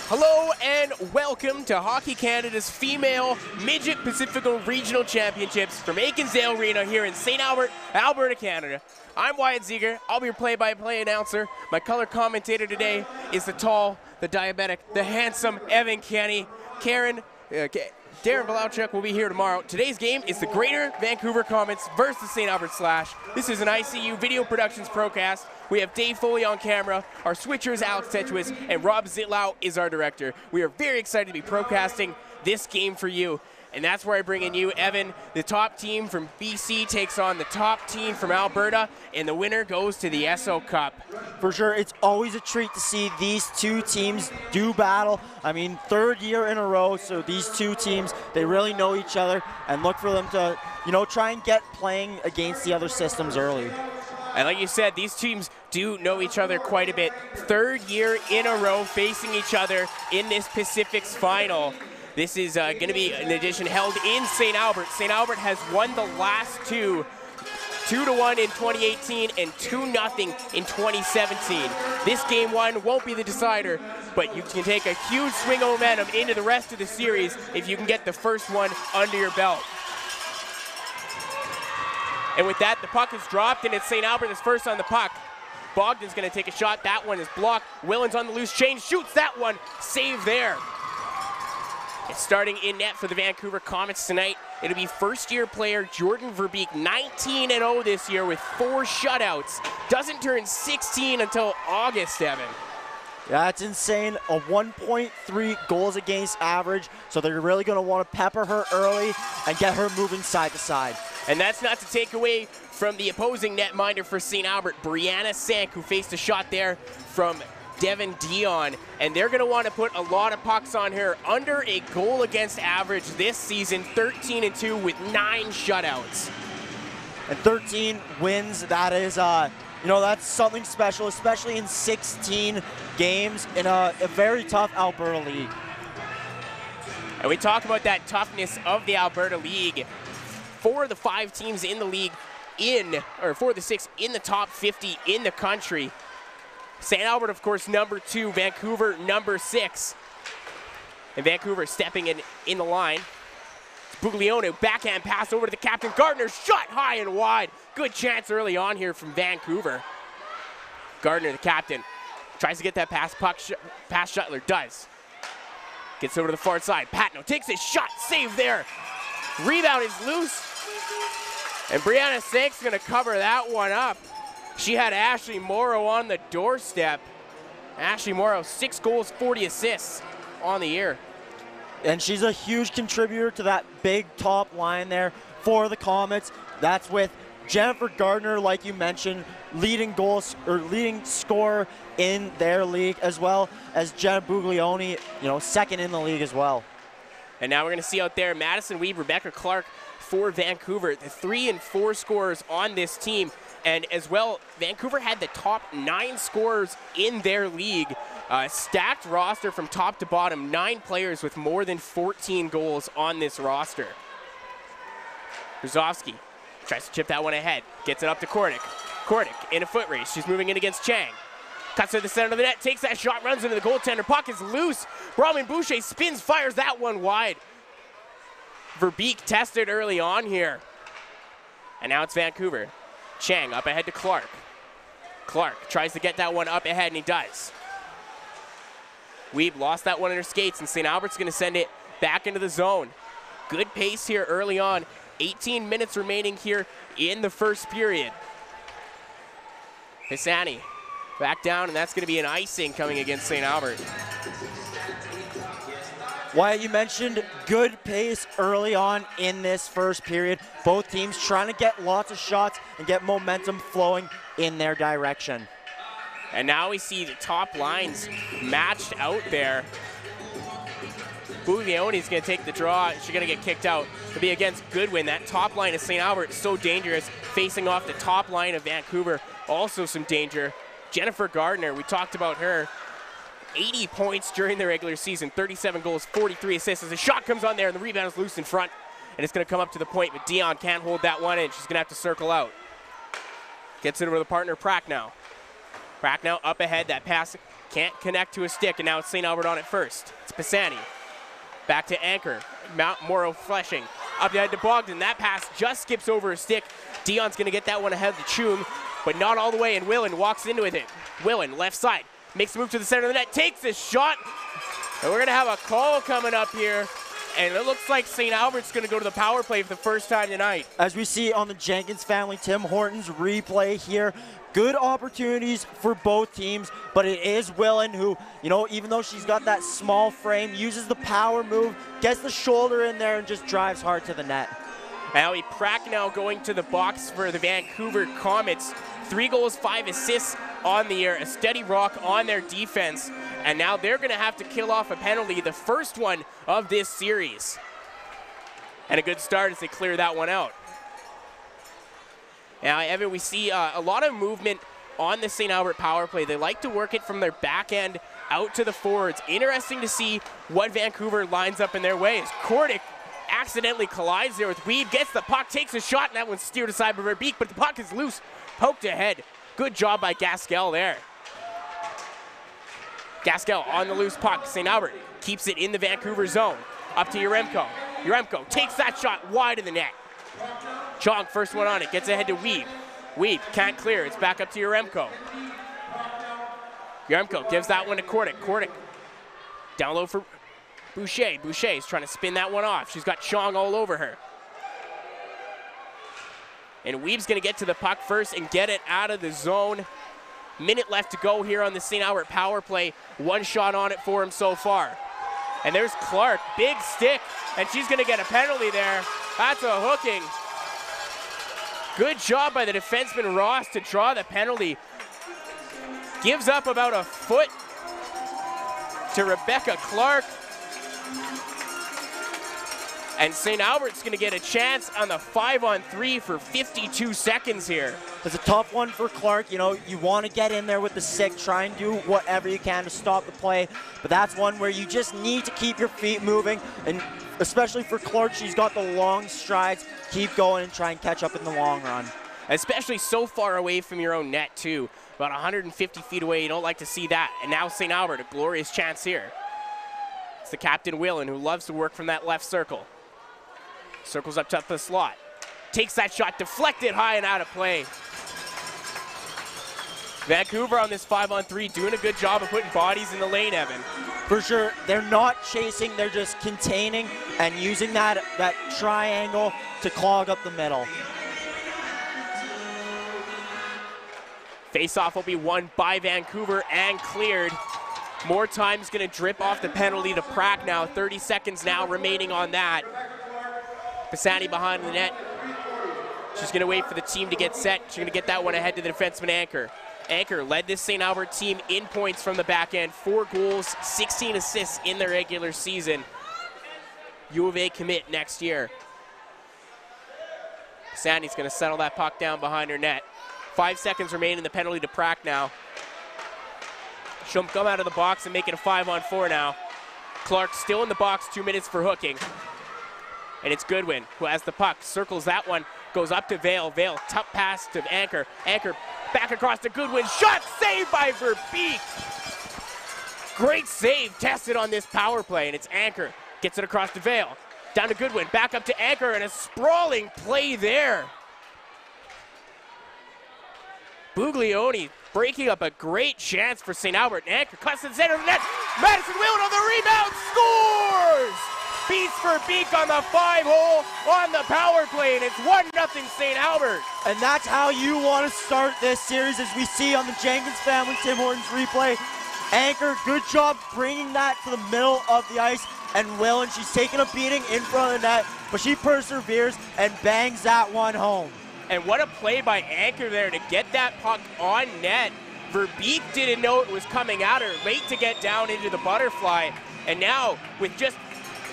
Hello and welcome to Hockey Canada's Female Midget Pacific Regional Championships from Akinsdale Arena here in St. Albert, Alberta, Canada. I'm Wyatt Ziegler. I'll be your play-by-play announcer. My color commentator today is the tall, the diabetic, the handsome Evan Kenny. Darren Belauchuk will be here tomorrow. Today's game is the Greater Vancouver Comets versus St. Albert Slash. This is an ICU Video Productions Procast. We have Dave Foley on camera, our switcher is Alex Tetchwitz, and Rob Zitlau is our director. We are very excited to be procasting this game for you. And that's where I bring in you, Evan. The top team from BC takes on the top team from Alberta, and the winner goes to the SO Cup. For sure, it's always a treat to see these two teams do battle. I mean, third year in a row, so these two teams, they really know each other, and look for them to, try and get playing against the other systems early. And like you said, these teams do know each other quite a bit. Third year in a row facing each other in this Pacifics final. This is going to be an edition held in St. Albert. St. Albert has won the last two, 2-1 in 2018 and 2-0 in 2017. This game one won't be the decider, but you can take a huge swing of momentum into the rest of the series if you can get the first one under your belt. And with that, the puck is dropped, and it's St. Albert that's first on the puck. Bogdan's going to take a shot. That one is blocked. Willen's on the loose chain, shoots that one. Save there. It's starting in net for the Vancouver Comets tonight. It'll be first-year player Jordan Verbeek, 19-0 this year with 4 shutouts. Doesn't turn 16 until August, Evan. Yeah, that's insane. A 1.3 goals against average, so they're really going to want to pepper her early and get her moving side to side. And that's not to take away from the opposing netminder for St. Albert, Brianna Sank, who faced a shot there from Devin Dion. And they're going to want to put a lot of pucks on her. Under a goal against average this season, 13-2 with 9 shutouts. And 13 wins, that is, that's something special, especially in 16 games in a very tough Alberta league. And we talk about that toughness of the Alberta league. 4 of the 5 teams in the league 4 of the 6 in the top 50 in the country. St. Albert, of course, number 2, Vancouver, number 6. And Vancouver stepping in the line. It's Buglione, backhand pass over to the captain. Gardner, shot high and wide. Good chance early on here from Vancouver. Gardner, the captain, tries to get that pass. Pass Shuttler, does. Gets over to the far side. Patno takes his shot, save there. Rebound is loose. And Brianna Sank's gonna cover that one up. She had Ashley Morrow on the doorstep. Ashley Morrow, 6 goals, 40 assists on the year. And she's a huge contributor to that big top line there for the Comets. That's with Jennifer Gardner, like you mentioned, leading scorer in their league, as well as Jenna Buglione, second in the league as well. And now we're going to see out there Madison Weed, Rebecca Clark for Vancouver, the 3 and 4 scorers on this team. And as well, Vancouver had the top 9 scorers in their league. Stacked roster from top to bottom, 9 players with more than 14 goals on this roster. Brzozowski tries to chip that one ahead, gets it up to Kordic. Kordic in a foot race, she's moving in against Chang. Cuts to the center of the net, takes that shot, runs into the goaltender, puck is loose. Brahman Boucher spins, fires that one wide. Verbeek tested early on here. And now it's Vancouver. Chang up ahead to Clark. Clark tries to get that one up ahead, and he does. Weeb lost that one in her skates, and St. Albert's going to send it back into the zone. Good pace here early on. 18 minutes remaining here in the first period. Pisani back down, and that's going to be an icing coming against St. Albert. Wyatt, you mentioned good pace early on in this first period. Both teams trying to get lots of shots and get momentum flowing in their direction. And now we see the top lines matched out there. Buglione's going to take the draw. She's going to get kicked out. It'll be against Goodwin. That top line of St. Albert is so dangerous, facing off the top line of Vancouver. Also some danger. Jennifer Gardner, we talked about her. 80 points during the regular season, 37 goals, 43 assists. As the shot comes on there and the rebound is loose in front, and it's going to come up to the point, but Dion can't hold that one in. She's going to have to circle out. Gets it over to the partner, Prack now. Prack now up ahead, that pass Can't connect to a stick, and now it's St. Albert on it first. It's Pisani. Back to Anchor. Mount Morrow fleshing. Up ahead to Bogdan. That pass just skips over a stick. Dion's going to get that one ahead of the Chum, but not all the way, and Willen walks into it. Willen, left side. Makes a move to the center of the net. Takes a shot. And we're going to have a call coming up here. And it looks like St. Albert's going to go to the power play for the first time tonight. As we see on the Jenkins family, Tim Hortons replay here. Good opportunities for both teams, but it is Willen who, you know, even though she's got that small frame, uses the power move, gets the shoulder in there, and just drives hard to the net. Allie Pracknell going to the box for the Vancouver Comets. 3 goals, 5 assists on the year, a steady rock on their defense. And now they're going to have to kill off a penalty, the first one of this series. And a good start as they clear that one out. Now, Evan, we see a lot of movement on the St. Albert power play. They like to work it from their back end out to the forwards. Interesting to see what Vancouver lines up in their way. As Kordic accidentally collides there with Weed, gets the puck, takes a shot, and that one's steered aside by Verbeek, but the puck is loose, poked ahead. Good job by Gaskell there. Gaskell on the loose puck. St. Albert keeps it in the Vancouver zone. Up to Yaremko. Yaremko takes that shot wide of the net. Chong, first one on it, gets ahead to Weeb. Weeb can't clear, it's back up to Yaremko. Yaremko gives that one to Kordic. Kordic down low for Boucher. Boucher's trying to spin that one off. She's got Chong all over her. And Weeb's gonna get to the puck first and get it out of the zone. Minute left to go here on the St. Albert power play. 1 shot on it for him so far. And there's Clark, big stick, and she's gonna get a penalty there. That's a hooking. Good job by the defenseman Ross to draw the penalty. Gives up about a foot to Rebecca Clark. And St. Albert's gonna get a chance on the 5-on-3 for 52 seconds here. It's a tough one for Clark. You know, you want to get in there with the stick, try and do whatever you can to stop the play, but that's one where you just need to keep your feet moving, and especially for Clark, she's got the long strides. Keep going and try and catch up in the long run. Especially so far away from your own net, too. About 150 feet away, you don't like to see that. And now St. Albert, a glorious chance here. It's the captain, Willen, who loves to work from that left circle. Circles up top the slot. Takes that shot, deflected high and out of play. Vancouver on this 5-on-3 doing a good job of putting bodies in the lane, Evan. For sure, they're not chasing, they're just containing and using that triangle to clog up the middle. Face-off will be won by Vancouver and cleared. More time's gonna drip off the penalty to Prack now. 30 seconds now remaining on that. Pisani behind the net. She's gonna wait for the team to get set. She's gonna get that one ahead to the defenseman Anchor. Anchor led this St. Albert team in points from the back end. 4 goals, 16 assists in the regular season. U of A commit next year. Pisani's gonna settle that puck down behind her net. 5 seconds remain in the penalty to Prack now. She'll come out of the box and make it a 5-on-4 now. Clark still in the box, 2 minutes for hooking. And it's Goodwin who has the puck, circles that one, goes up to Vale. Vale, tough pass to Anchor. Anchor back across to Goodwin, shot saved by Verbeek. Great save tested on this power play, and it's Anchor. Gets it across to Vale. Down to Goodwin, back up to Anchor, and a sprawling play there. Buglioni breaking up a great chance for St. Albert. And Anchor cuts to the center of the net. Madison Willen on the rebound, scores! Beats Verbeek on the 5-hole on the power play, and it's 1-0 St. Albert. And that's how you want to start this series, as we see on the Jenkins family Tim Hortons replay. Anchor, good job bringing that to the middle of the ice, and Willen, she's taking a beating in front of the net, but she perseveres and bangs that one home. And what a play by Anchor there to get that puck on net. Verbeek didn't know it was coming at her, late to get down into the butterfly, and now with just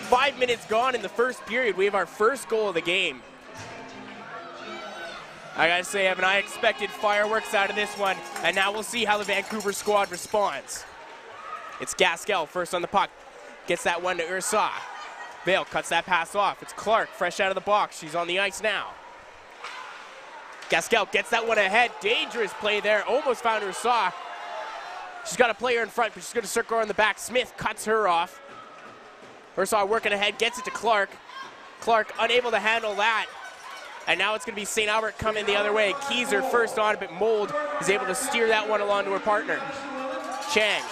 5 minutes gone in the first period, we have our first goal of the game. I gotta say, Evan, I expected fireworks out of this one, and now we'll see how the Vancouver squad responds. It's Gaskell first on the puck. Gets that one to Ursa. Vale cuts that pass off. It's Clark, fresh out of the box. She's on the ice now. Gaskell gets that one ahead. Dangerous play there. Almost found Ursa. She's got a player in front, but she's going to circle her on the back. Smith cuts her off. Ursaw working ahead, gets it to Clark. Clark unable to handle that. And now it's going to be St. Albert coming the other way. Keyser first on, but Mold is able to steer that one along to her partner. Chang.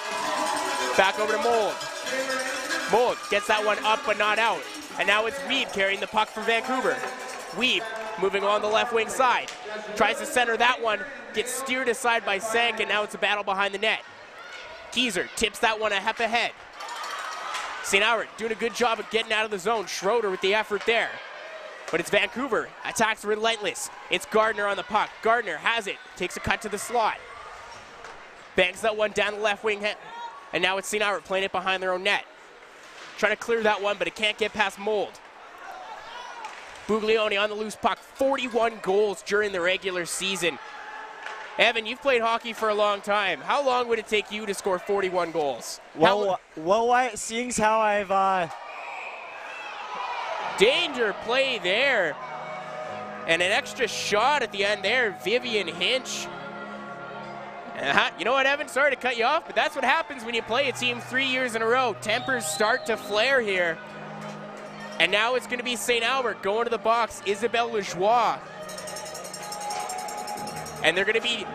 Back over to Mold. Mold gets that one up but not out. And now it's Weeb carrying the puck for Vancouver. Weeb moving on the left wing side. Tries to center that one. Gets steered aside by Sank, and now it's a battle behind the net. Keyser tips that one a step ahead. St. Albert doing a good job of getting out of the zone. Schroeder with the effort there. But it's Vancouver. Attacks relentless. It's Gardner on the puck. Gardner has it. Takes a cut to the slot. Bangs that one down the left wing. And now it's St. Albert playing it behind their own net. Trying to clear that one, but it can't get past Mold. Buglioni on the loose puck. 41 goals during the regular season. Evan, you've played hockey for a long time. How long would it take you to score 41 goals? Well, seeing as how I've... Danger play there. And an extra shot at the end there. Vivian Hinch. You know what, Evan? Sorry to cut you off, but that's what happens when you play a team 3 years in a row. Tempers start to flare here. And now it's going to be St. Albert going to the box. Isabelle Lajoie. And they're going to be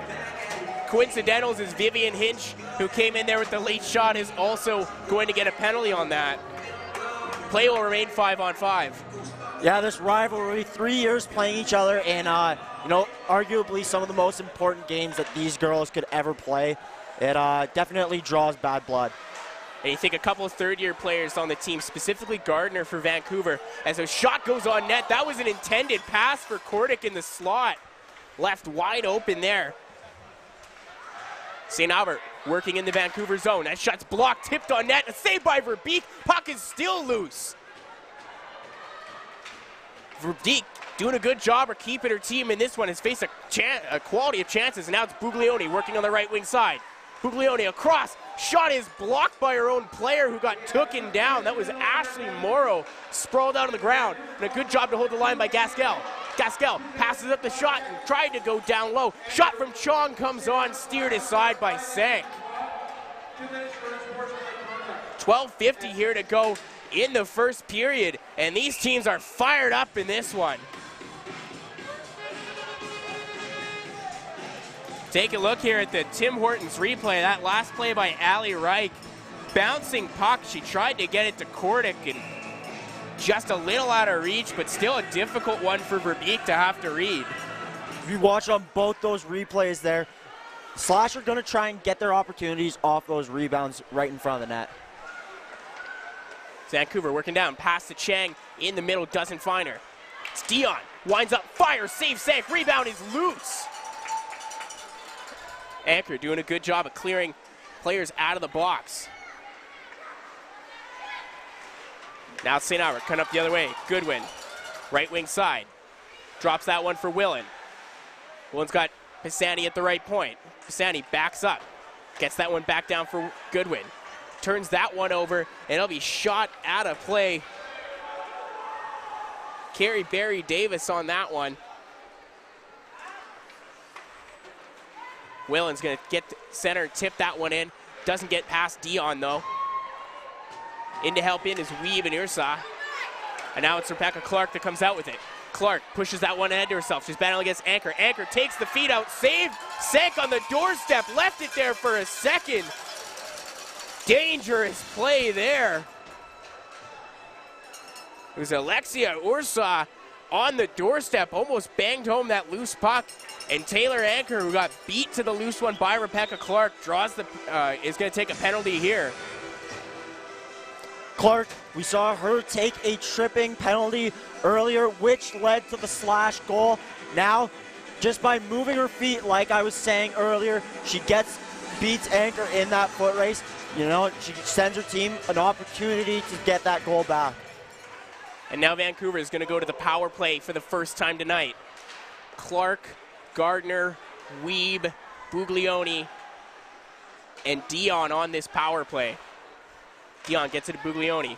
coincidentals as Vivian Hinch, who came in there with the late shot, is also going to get a penalty on that. Play will remain 5-on-5. Yeah, this rivalry, 3 years playing each other, and you know, arguably some of the most important games that these girls could ever play. It definitely draws bad blood. And you think a couple of third-year players on the team, specifically Gardner for Vancouver, as a shot goes on net. That was an intended pass for Kordic in the slot. Left wide open there. St. Albert working in the Vancouver zone. That shot's blocked, tipped on net. A save by Verbeek. Puck is still loose. Verbeek doing a good job of keeping her team in this one. Has faced a quality of chances, and now it's Buglioni working on the right wing side. Buglioni across. Shot is blocked by her own player who got taken down. That was Ashley Morrow, sprawled out on the ground. And a good job to hold the line by Gaskell. Gaskell passes up the shot and tried to go down low. Shot from Chong comes on, steered aside by Sank. 12:50 here to go in the first period, and these teams are fired up in this one. Take a look here at the Tim Hortons replay. That last play by Allie Reich. Bouncing puck, she tried to get it to Kordic and just a little out of reach, but still a difficult one for Verbeek to have to read. If you watch on both those replays there, Slash are going to try and get their opportunities off those rebounds right in front of the net. Vancouver working down, pass to Chang in the middle, doesn't find her. It's Dion, winds up, fire, save, Sank, rebound is loose. Anchor doing a good job of clearing players out of the box. Now St. Albert coming up the other way. Goodwin, right wing side. Drops that one for Willen. Willen's got Pisani at the right point. Pisani backs up. Gets that one back down for Goodwin. Turns that one over, and it'll be shot out of play. Carrie Barry Davis on that one. Willen's going to get center, tip that one in. Doesn't get past Dion, though. In to help in is Weeb and Ursa. And now it's Rebecca Clark that comes out with it. Clark pushes that one ahead to herself. She's battling against Anchor. Anchor takes the feed out. Saved. Sank on the doorstep. Left it there for a second. Dangerous play there. It was Alexia Ursa on the doorstep. Almost banged home that loose puck. And Taylor Anchor, who got beat to the loose one by Rebecca Clark, is going to take a penalty here. Clark, we saw her take a tripping penalty earlier, which led to the Slash goal. Now, just by moving her feet, like I was saying earlier, she beats Anchor in that foot race. You know, she sends her team an opportunity to get that goal back. And now Vancouver is going to go to the power play for the first time tonight. Clark, Gardner, Weeb, Buglioni, and Dion on this power play. Dion gets it to Buglioni.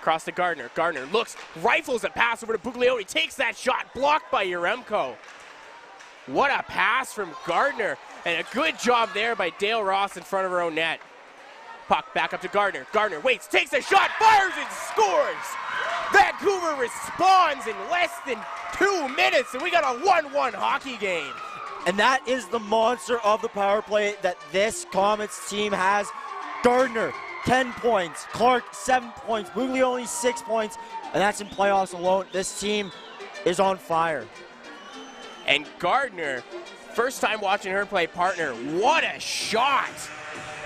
Across to Gardner. Gardner looks, rifles a pass over to Buglioni, takes that shot, blocked by Yaremko. What a pass from Gardner. and a good job there by Dale Ross in front of her own net. Puck back up to Gardner. Gardner waits, takes a shot, fires and scores! Vancouver responds in less than 2 minutes, and we got a 1-1 hockey game. And that is the monster of the power play that this Comets team has. Gardner, 10 points. Clark, 7 points. Buglioni, 6 points. And that's in playoffs alone. This team is on fire. And Gardner, first time watching her play partner, what a shot!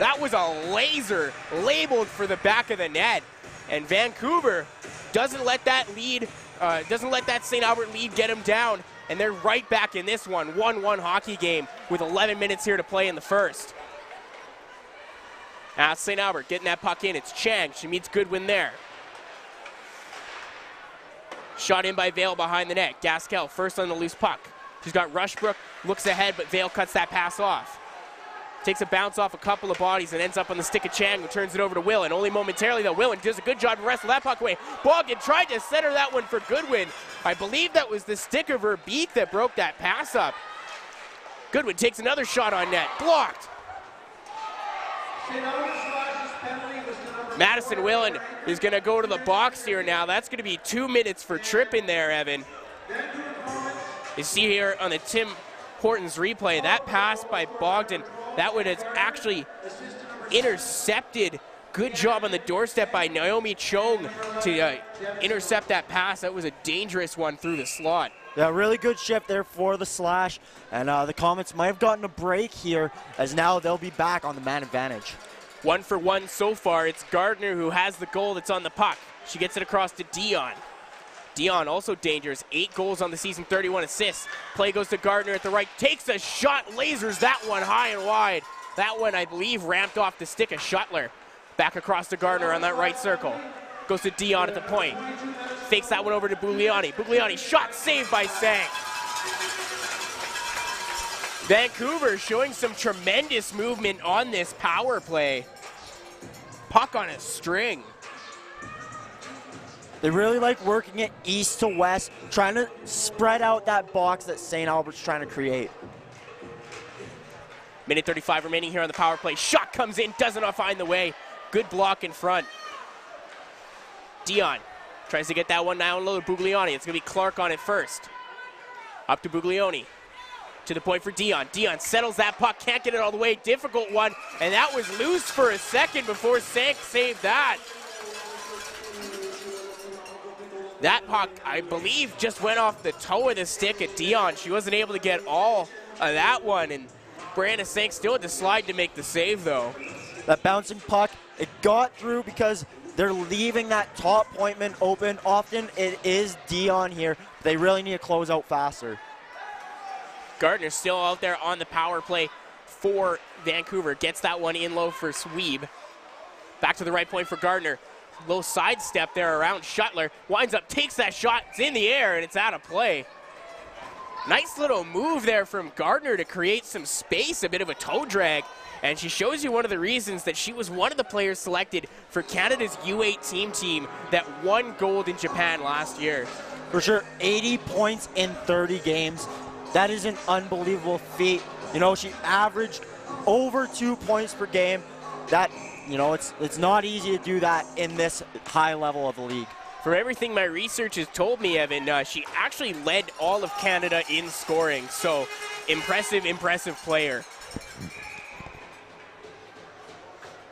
That was a laser labeled for the back of the net. And Vancouver doesn't let that St. Albert lead get them down. And they're right back in this one, 1-1 hockey game with 11 minutes here to play in the first. Now St. Albert getting that puck in. It's Chang. She meets Goodwin there. Shot in by Vale behind the net. Gaskell first on the loose puck. She's got Rushbrook, looks ahead, but Vale cuts that pass off. Takes a bounce off a couple of bodies and ends up on the stick of Chang, who turns it over to Willen. Only momentarily, though. Willen does a good job to wrestle that puck away. Bogdan tried to center that one for Goodwin. I believe that was the stick of her beak that broke that pass up. Goodwin takes another shot on net. Blocked. Madison Willen is going to go to the box here now. That's going to be 2 minutes for tripping there, Evan. You see here on the Tim Hortons replay, that pass by Bogdan, that would have actually intercepted. Good job on the doorstep by Naomi Chong to intercept that pass. That was a dangerous one through the slot. Yeah, really good shift there for the Slash. And the Comets might have gotten a break here, as now they'll be back on the man advantage. 1 for 1 so far. It's Gardner who has the goal that's on the puck. She gets it across to Dion. Dion also dangerous. 8 goals on the season, 31 assists. Play goes to Gardner at the right. Takes a shot, lasers that one high and wide. That one, I believe, ramped off the stick of Shuttler. Back across to Gardner on that right circle. Goes to Dion at the point. Fakes that one over to Buglioni. Buglioni, shot saved by Sang. Vancouver showing some tremendous movement on this power play. Puck on a string. They really like working it east to west, trying to spread out that box that St. Albert's trying to create. Minute 35 remaining here on the power play. Shot comes in, does not find the way. Good block in front. Dion tries to get that one down low to Buglioni. It's going to be Clark on it first. Up to Buglioni. To the point for Dion. Dion settles that puck, can't get it all the way. Difficult one, and that was loose for a second before Sank saved that. That puck, I believe, just went off the toe of the stick at Dion. She wasn't able to get all of that one, and Brianna Sank still had to slide to make the save, though. That bouncing puck, it got through because they're leaving that top pointman open. Often it is Dion here. They really need to close out faster. Gardner still out there on the power play for Vancouver. Gets that one in low for Sweeb. Back to the right point for Gardner. Low sidestep there around Shuttler. Winds up, takes that shot. It's in the air, and it's out of play. Nice little move there from Gardner to create some space, a bit of a toe drag. And she shows you one of the reasons that she was one of the players selected for Canada's U18 team that won gold in Japan last year. For sure, 80 points in 30 games. That is an unbelievable feat. You know, she averaged over 2 points per game. That, you know, it's not easy to do that in this high level of the league. From everything my research has told me, Evan, she actually led all of Canada in scoring. So, impressive, impressive player.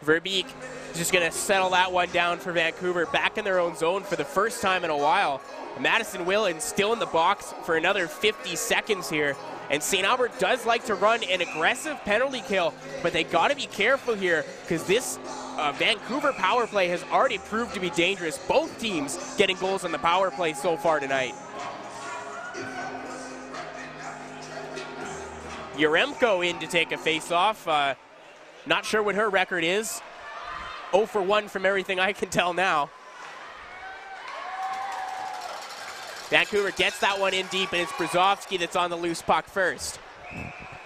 Verbeek just going to settle that one down for Vancouver. Back in their own zone for the first time in a while. Madison Willen still in the box for another 50 seconds here. And St. Albert does like to run an aggressive penalty kill, but they got to be careful here because this Vancouver power play has already proved to be dangerous. Both teams getting goals on the power play so far tonight. Yaremko in to take a face-off. Not sure what her record is. 0 for 1 from everything I can tell now. Vancouver gets that one in deep, and it's Brzezowski that's on the loose puck first.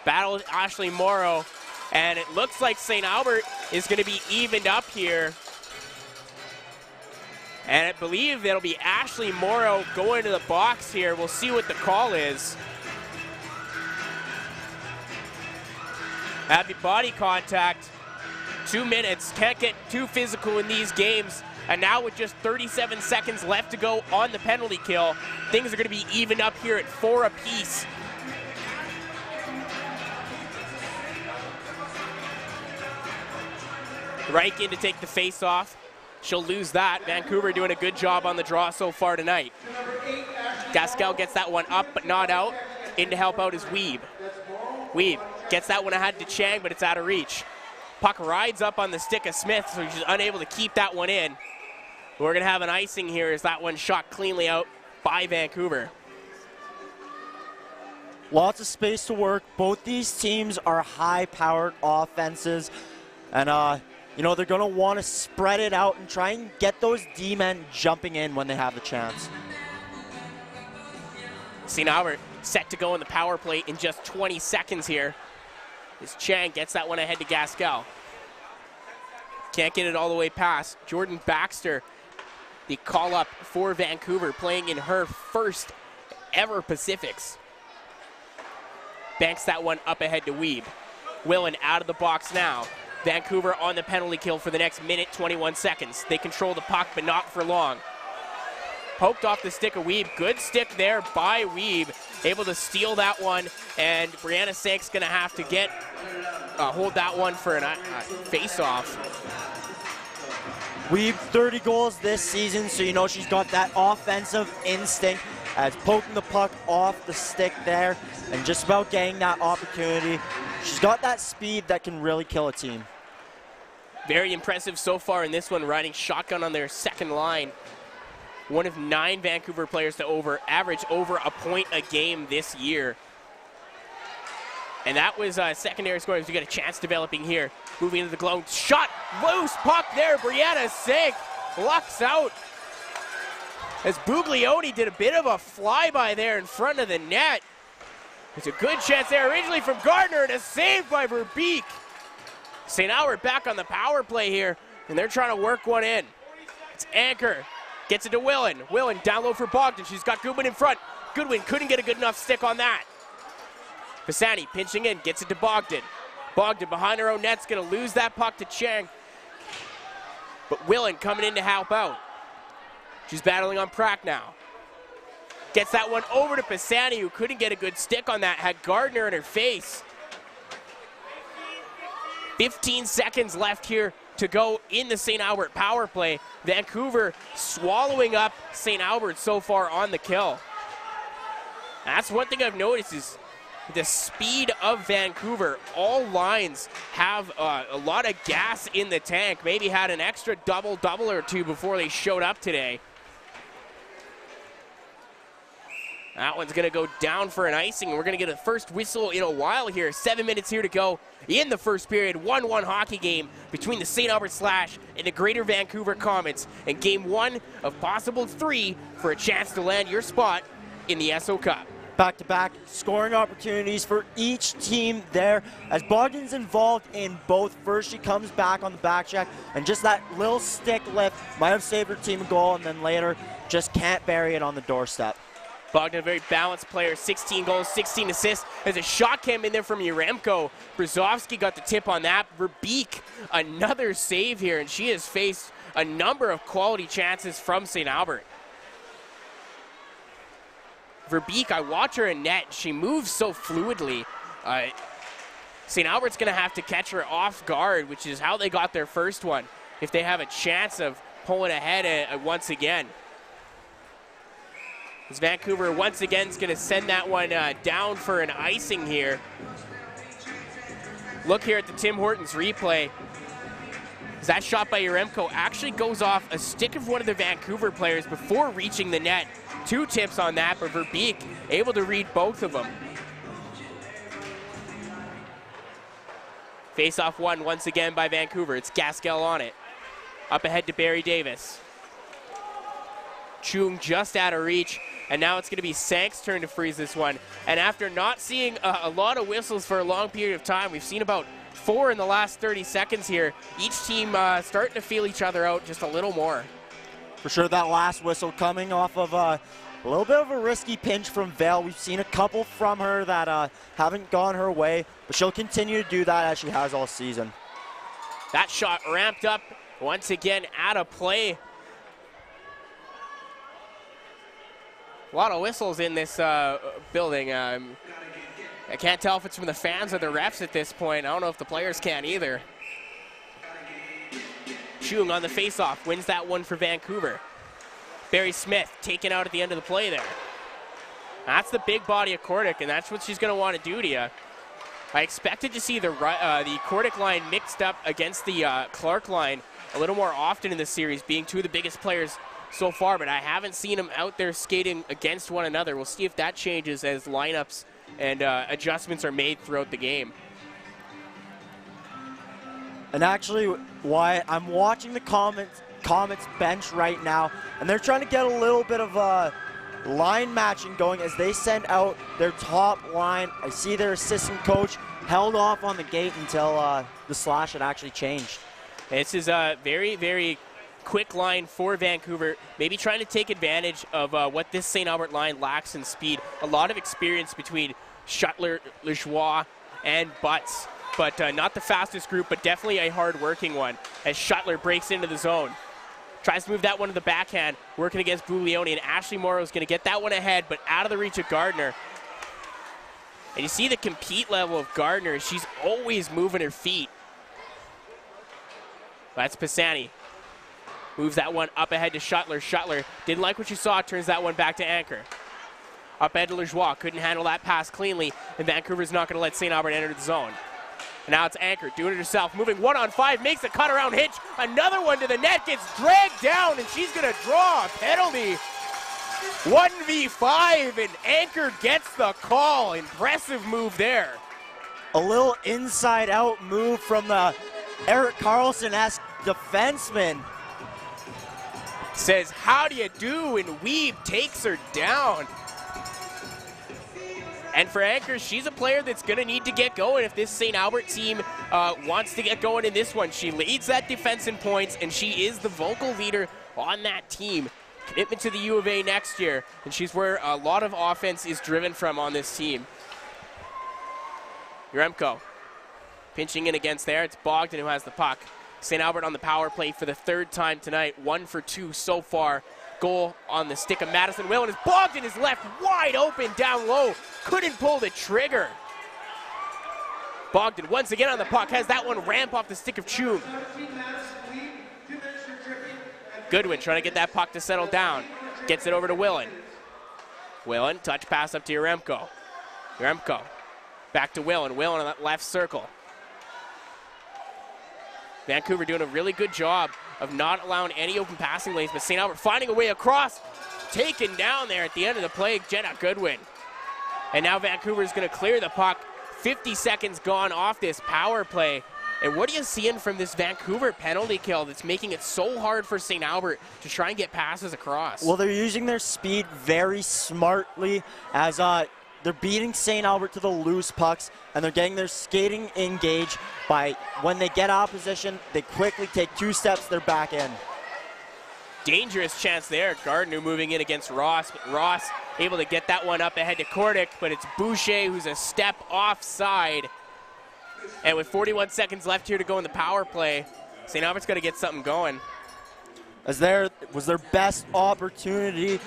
Battle with Ashley Morrow, and it looks like St. Albert is going to be evened up here. And I believe that'll be Ashley Morrow going to the box here. We'll see what the call is. Happy body contact. 2 minutes. Can't get too physical in these games. And now with just 37 seconds left to go on the penalty kill, things are going to be evened up here at 4 apiece. Reichen to take the face off. She'll lose that. Vancouver doing a good job on the draw so far tonight. Gaskell gets that one up but not out. In to help out is Weeb. Weeb gets that one ahead to Chang, but it's out of reach. Puck rides up on the stick of Smith, so she's unable to keep that one in. We're going to have an icing here as that one shot cleanly out by Vancouver. Lots of space to work. Both these teams are high-powered offenses. And, you know, they're going to want to spread it out and try and get those D-men jumping in when they have the chance. See, now we're set to go in the power play in just 20 seconds here. As Chang gets that one ahead to Gaskell. Can't get it all the way past. Jordan Baxter, the call-up for Vancouver, playing in her first ever Pacifics. Banks that one up ahead to Weeb. Willen out of the box now. Vancouver on the penalty kill for the next minute, 21 seconds. They control the puck, but not for long. Poked off the stick of Weeb. Good stick there by Weeb. Able to steal that one, and Brianna Sank's going to have to get hold that one for a face-off. Weeb, 30 goals this season, so you know she's got that offensive instinct as poking the puck off the stick there and just about getting that opportunity. She's got that speed that can really kill a team. Very impressive so far in this one, riding shotgun on their second line. One of 9 Vancouver players to average over a point a game this year. And that was secondary scoring as we get a chance developing here. Moving into the glow. Shot, loose puck there. Brianna Sank lucks out. As Buglioni did a bit of a flyby there in front of the net. There's a good chance there originally from Gardner and a save by Verbeek. St. Albert back on the power play here, and they're trying to work one in. It's Anchor. Gets it to Willen. Willen down low for Bogdan. She's got Goodwin in front. Goodwin couldn't get a good enough stick on that. Pisani pinching in, gets it to Bogdan. Bogdan behind her own net's going to lose that puck to Chang. But Willen coming in to help out. She's battling on Prack now. Gets that one over to Pisani, who couldn't get a good stick on that. Had Gardner in her face. 15 seconds left here to go in the St. Albert power play. Vancouver swallowing up St. Albert so far on the kill. That's one thing I've noticed is the speed of Vancouver. All lines have a lot of gas in the tank. Maybe had an extra double-double or two before they showed up today. That one's going to go down for an icing. We're going to get a first whistle in a while here. 7 minutes here to go in the first period. 1-1 hockey game between the St. Albert Slash and the Greater Vancouver Comets. And game 1 of possible 3 for a chance to land your spot in the SO Cup. Back-to-back scoring opportunities for each team there. As Bogdan's involved in both. First she comes back on the back check, and just that little stick lift might have saved her team a goal, and then later just can't bury it on the doorstep. Bogdan, a very balanced player, 16 goals, 16 assists. As a shot came in there from Yaremko, Brzozowski got the tip on that. Verbeek, another save here, and she has faced a number of quality chances from St. Albert. Verbeek, I watch her in net. She moves so fluidly. St. Albert's going to have to catch her off guard, which is how they got their first one, if they have a chance of pulling ahead once again. As Vancouver once again is going to send that one down for an icing here. Look here at the Tim Hortons replay. As that shot by Yaremko actually goes off a stick of one of the Vancouver players before reaching the net. 2 tips on that, but Verbeek able to read both of them. Face-off one once again by Vancouver. It's Gaskell on it. Up ahead to Barry Davis. Chung just out of reach, and now it's going to be Sank's turn to freeze this one. And after not seeing a lot of whistles for a long period of time, we've seen about 4 in the last 30 seconds here. Each team starting to feel each other out just a little more. For sure, that last whistle coming off of A little bit of a risky pinch from Vail. We've seen a couple from her that haven't gone her way, but she'll continue to do that as she has all season. That shot ramped up once again out of play. A lot of whistles in this building. I can't tell if it's from the fans or the refs at this point. I don't know if the players can either. Chung on the faceoff wins that one for Vancouver. Barry Smith taken out at the end of the play there. That's the big body of Kordic, and that's what she's going to want to do to you. I expected to see the Kordic line mixed up against the Clark line a little more often in this series, being two of the biggest players so far, but I haven't seen them out there skating against one another. We'll see if that changes as lineups and adjustments are made throughout the game. And actually, why I'm watching the Comets bench right now, and they're trying to get a little bit of line matching going as they send out their top line. I see their assistant coach held off on the gate until the slash had actually changed. This is a very, very quick line for Vancouver, maybe trying to take advantage of what this St. Albert line lacks in speed. A lot of experience between Shuttler, Lejoie, and Butts, but not the fastest group, but definitely a hard-working one as Shuttler breaks into the zone. Tries to move that one to the backhand, working against Buglioni, and Ashley Morrow is going to get that one ahead, but out of the reach of Gardner. And you see the compete level of Gardner. She's always moving her feet. That's Pisani. Moves that one up ahead to Shuttler. Shuttler didn't like what she saw, turns that one back to Anchor. Up ahead to Lejoie, couldn't handle that pass cleanly, and Vancouver's not going to let St. Albert enter the zone. And now it's Anchor doing it herself, moving 1-on-5, makes a cut around hitch. Another one to the net, gets dragged down, and she's going to draw a penalty. 1v5, and Anchor gets the call. Impressive move there. A little inside-out move from the Eric Carlson-esque defenseman. Says, how do you do? And Weeb takes her down. And for Anchor, she's a player that's going to need to get going if this St. Albert team wants to get going in this one. She leads that defense in points, and she is the vocal leader on that team. Commitment to the U of A next year, and she's where a lot of offense is driven from on this team. Yaremko pinching in against there. It's Bogdan who has the puck. St. Albert on the power play for the third time tonight. 1 for 2 so far. Goal on the stick of Madison Whalen as Bogdan is left wide open down low. Couldn't pull the trigger. Bogdan once again on the puck. Has that one ramp off the stick of Chung. Goodwin trying to get that puck to settle down. Gets it over to Willen. Willen, touch pass up to Yaremko. Yaremko back to Willen. Willen on that left circle. Vancouver doing a really good job of not allowing any open passing lanes, but St. Albert finding a way across. Taken down there at the end of the play, Jenna Goodwin. And now Vancouver is going to clear the puck. 50 seconds gone off this power play. And what are you seeing from this Vancouver penalty kill that's making it so hard for St. Albert to try and get passes across? Well, they're using their speed very smartly as they're beating St. Albert to the loose pucks, and they're getting their skating engaged by when they get opposition, they quickly take 2 steps, they're back in. Dangerous chance there. Gardner moving in against Ross, but Ross able to get that one up ahead to Kordic, but it's Boucher who's a step offside. And with 41 seconds left here to go in the power play, St. Albert's got to get something going. As there was their best opportunity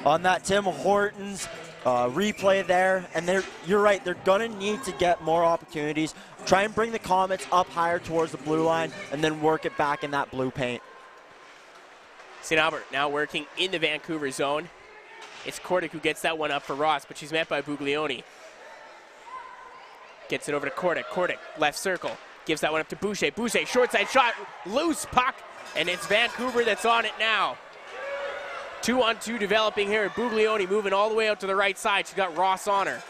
on that Tim Hortons replay there, and you're right, they're going to need to get more opportunities. Try and bring the Comets up higher towards the blue line and then work it back in that blue paint. St. Albert now working in the Vancouver zone. It's Kordic who gets that one up for Ross, but she's met by Buglioni. Gets it over to Kordic. Kordic, left circle. Gives that one up to Boucher. Boucher, short side shot, loose puck, and it's Vancouver that's on it now. 2-on-2 developing here. Buglioni moving all the way out to the right side. She's got Ross on her.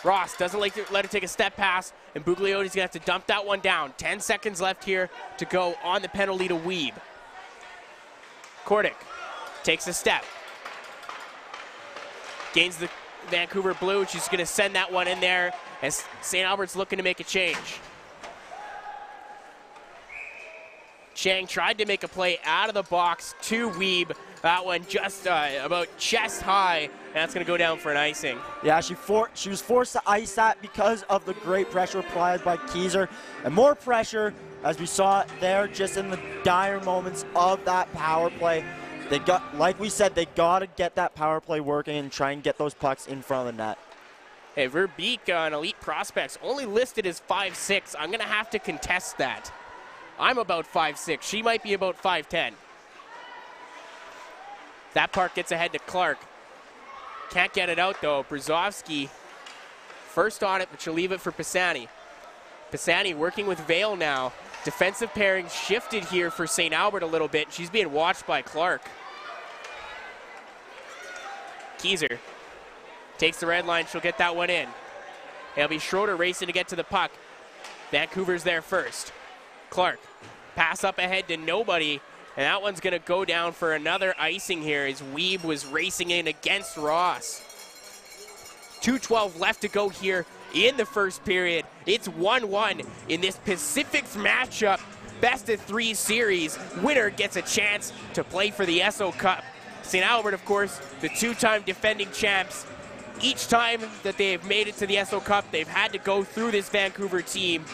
Ross doesn't like to let her take a step pass, and Buglioni's gonna have to dump that one down. 10 seconds left here to go on the penalty to Weeb. Kordic takes a step. Gains the Vancouver blue. She's gonna send that one in there as St. Albert's looking to make a change. Chang tried to make a play out of the box to Weeb. That one just about chest high, and that's going to go down for an icing. Yeah, she was forced to ice that because of the great pressure applied by Keyser. And more pressure, as we saw there, just in the dire moments of that power play. They got, like we said, they got to get that power play working and try and get those pucks in front of the net. Hey, Verbeek on Elite Prospects only listed as 5'6". I'm going to have to contest that. I'm about 5'6". She might be about 5'10". That part gets ahead to Clark. Can't get it out, though. Brzezowski first on it, but she'll leave it for Pisani. Pisani working with Vale now. Defensive pairing shifted here for St. Albert a little bit. She's being watched by Clark. Keyser takes the red line. She'll get that one in. It'll be Schroeder racing to get to the puck. Vancouver's there first. Clark, pass up ahead to nobody. And that one's going to go down for another icing here as Weeb was racing in against Ross. 2:12 left to go here in the first period. It's 1-1 in this Pacifics matchup. Best of 3 series. Winner gets a chance to play for the SO Cup. St. Albert, of course, the 2-time defending champs. Each time that they've made it to the SO Cup, they've had to go through this Vancouver team.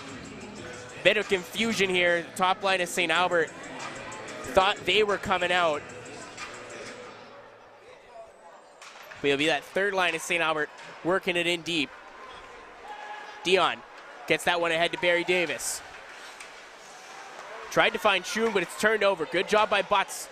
Bit of confusion here. The top line of St. Albert thought they were coming out. But it'll be that third line of St. Albert working it in deep. Dion gets that one ahead to Barry Davis. Tried to find Schoon, but it's turned over. Good job by Butts.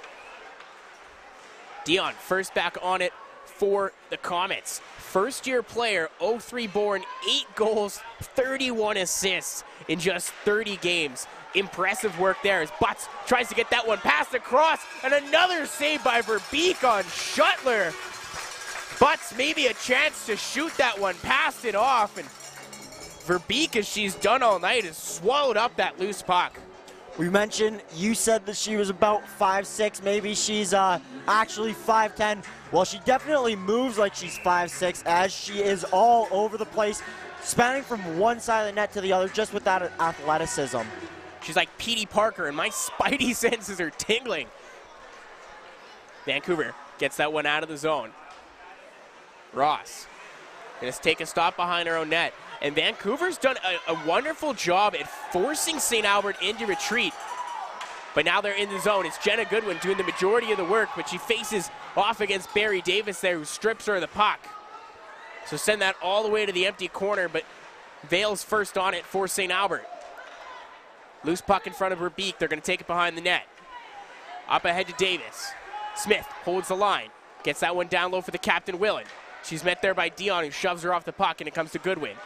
Dion first back on it for the Comets. First-year player, 03 born, 8 goals, 31 assists in just 30 games. Impressive work there as Butts tries to get that one passed across, and another save by Verbeek on Shuttler. Butts maybe a chance to shoot that one, passed it off, and Verbeek, as she's done all night, has swallowed up that loose puck. We mentioned, you said that she was about 5'6", maybe she's actually 5'10". Well, she definitely moves like she's 5'6", as she is all over the place, spanning from one side of the net to the other just with that athleticism. She's like Petey Parker, and my spidey senses are tingling. Vancouver gets that one out of the zone. Ross gonna take a stop behind her own net. And Vancouver's done a wonderful job at forcing St. Albert into retreat. But now they're in the zone. It's Jenna Goodwin doing the majority of the work, but she faces off against Barry Davis there, who strips her of the puck. So send that all the way to the empty corner, but Vale's first on it for St. Albert. Loose puck in front of Verbeek. They're going to take it behind the net. Up ahead to Davis. Smith holds the line. Gets that one down low for the captain, Willen. She's met there by Dion, who shoves her off the puck, and it comes to Goodwin.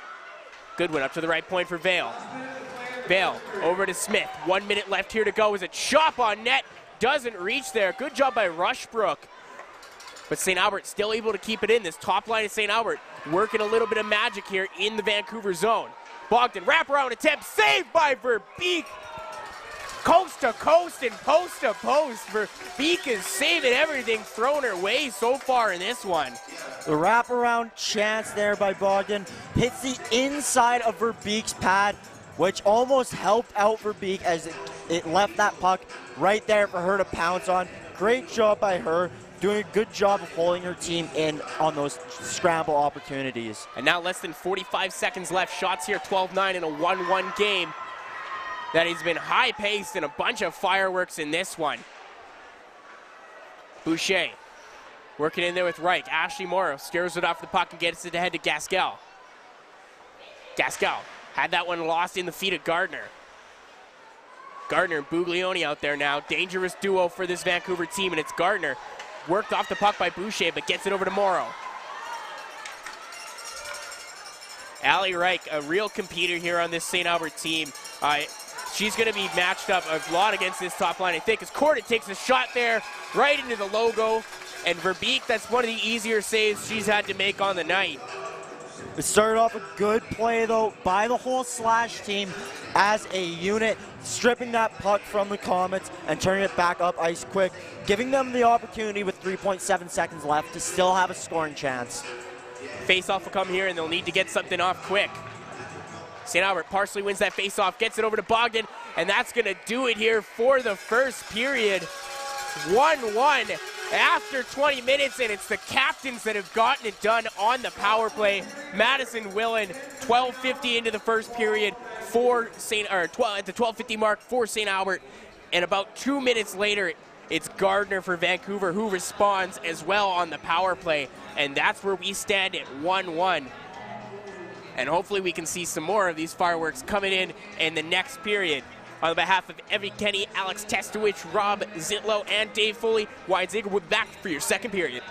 Goodwin up to the right point for Vale. Vale over to Smith. 1 minute left here to go as a chop on net. Doesn't reach there. Good job by Rushbrook. But St. Albert still able to keep it in. This top line of St. Albert working a little bit of magic here in the Vancouver zone. Bogdan wraparound attempt, saved by Verbeek. Coast to coast and post to post. Verbeek is saving everything thrown her way so far in this one. The wraparound chance there by Bogdan hits the inside of Verbeek's pad, which almost helped out Verbeek as it left that puck right there for her to pounce on. Great job by her, doing a good job of holding her team in on those scramble opportunities. And now less than 45 seconds left. Shots here 12-9 in a 1-1 game. That has been high-paced and a bunch of fireworks in this one. Boucher working in there with Reich. Ashley Morrow steers it off the puck and gets it ahead to Gaskell. Gaskell had that one lost in the feet of Gardner. Gardner and Buglioni out there now. Dangerous duo for this Vancouver team, and it's Gardner. Worked off the puck by Boucher, but gets it over to Morrow. Allie Reich, a real competitor here on this St. Albert team. She's going to be matched up a lot against this top line, I think, as Cordet takes a shot there right into the logo. And Verbeek, that's one of the easier saves she's had to make on the night. It started off a good play, though, by the whole Slash team as a unit, stripping that puck from the Comets and turning it back up ice quick, giving them the opportunity with 3.7 seconds left to still have a scoring chance. Face-off will come here, and they'll need to get something off quick. St. Albert partially wins that face-off, gets it over to Bogdan, And that's going to do it here for the first period. 1-1 after 20 minutes, and it's the captains that have gotten it done on the power play. Madison Willen, 12:50 into the first period for at the 12:50 mark for St. Albert. And about 2 minutes later, it's Gardner for Vancouver who responds as well on the power play. And that's where we stand at 1-1. And hopefully we can see some more of these fireworks coming in the next period. On behalf of Evie Kenny, Alex Testowich, Rob Zitlow, and Dave Foley, Wyatt Zager will be back for your second period.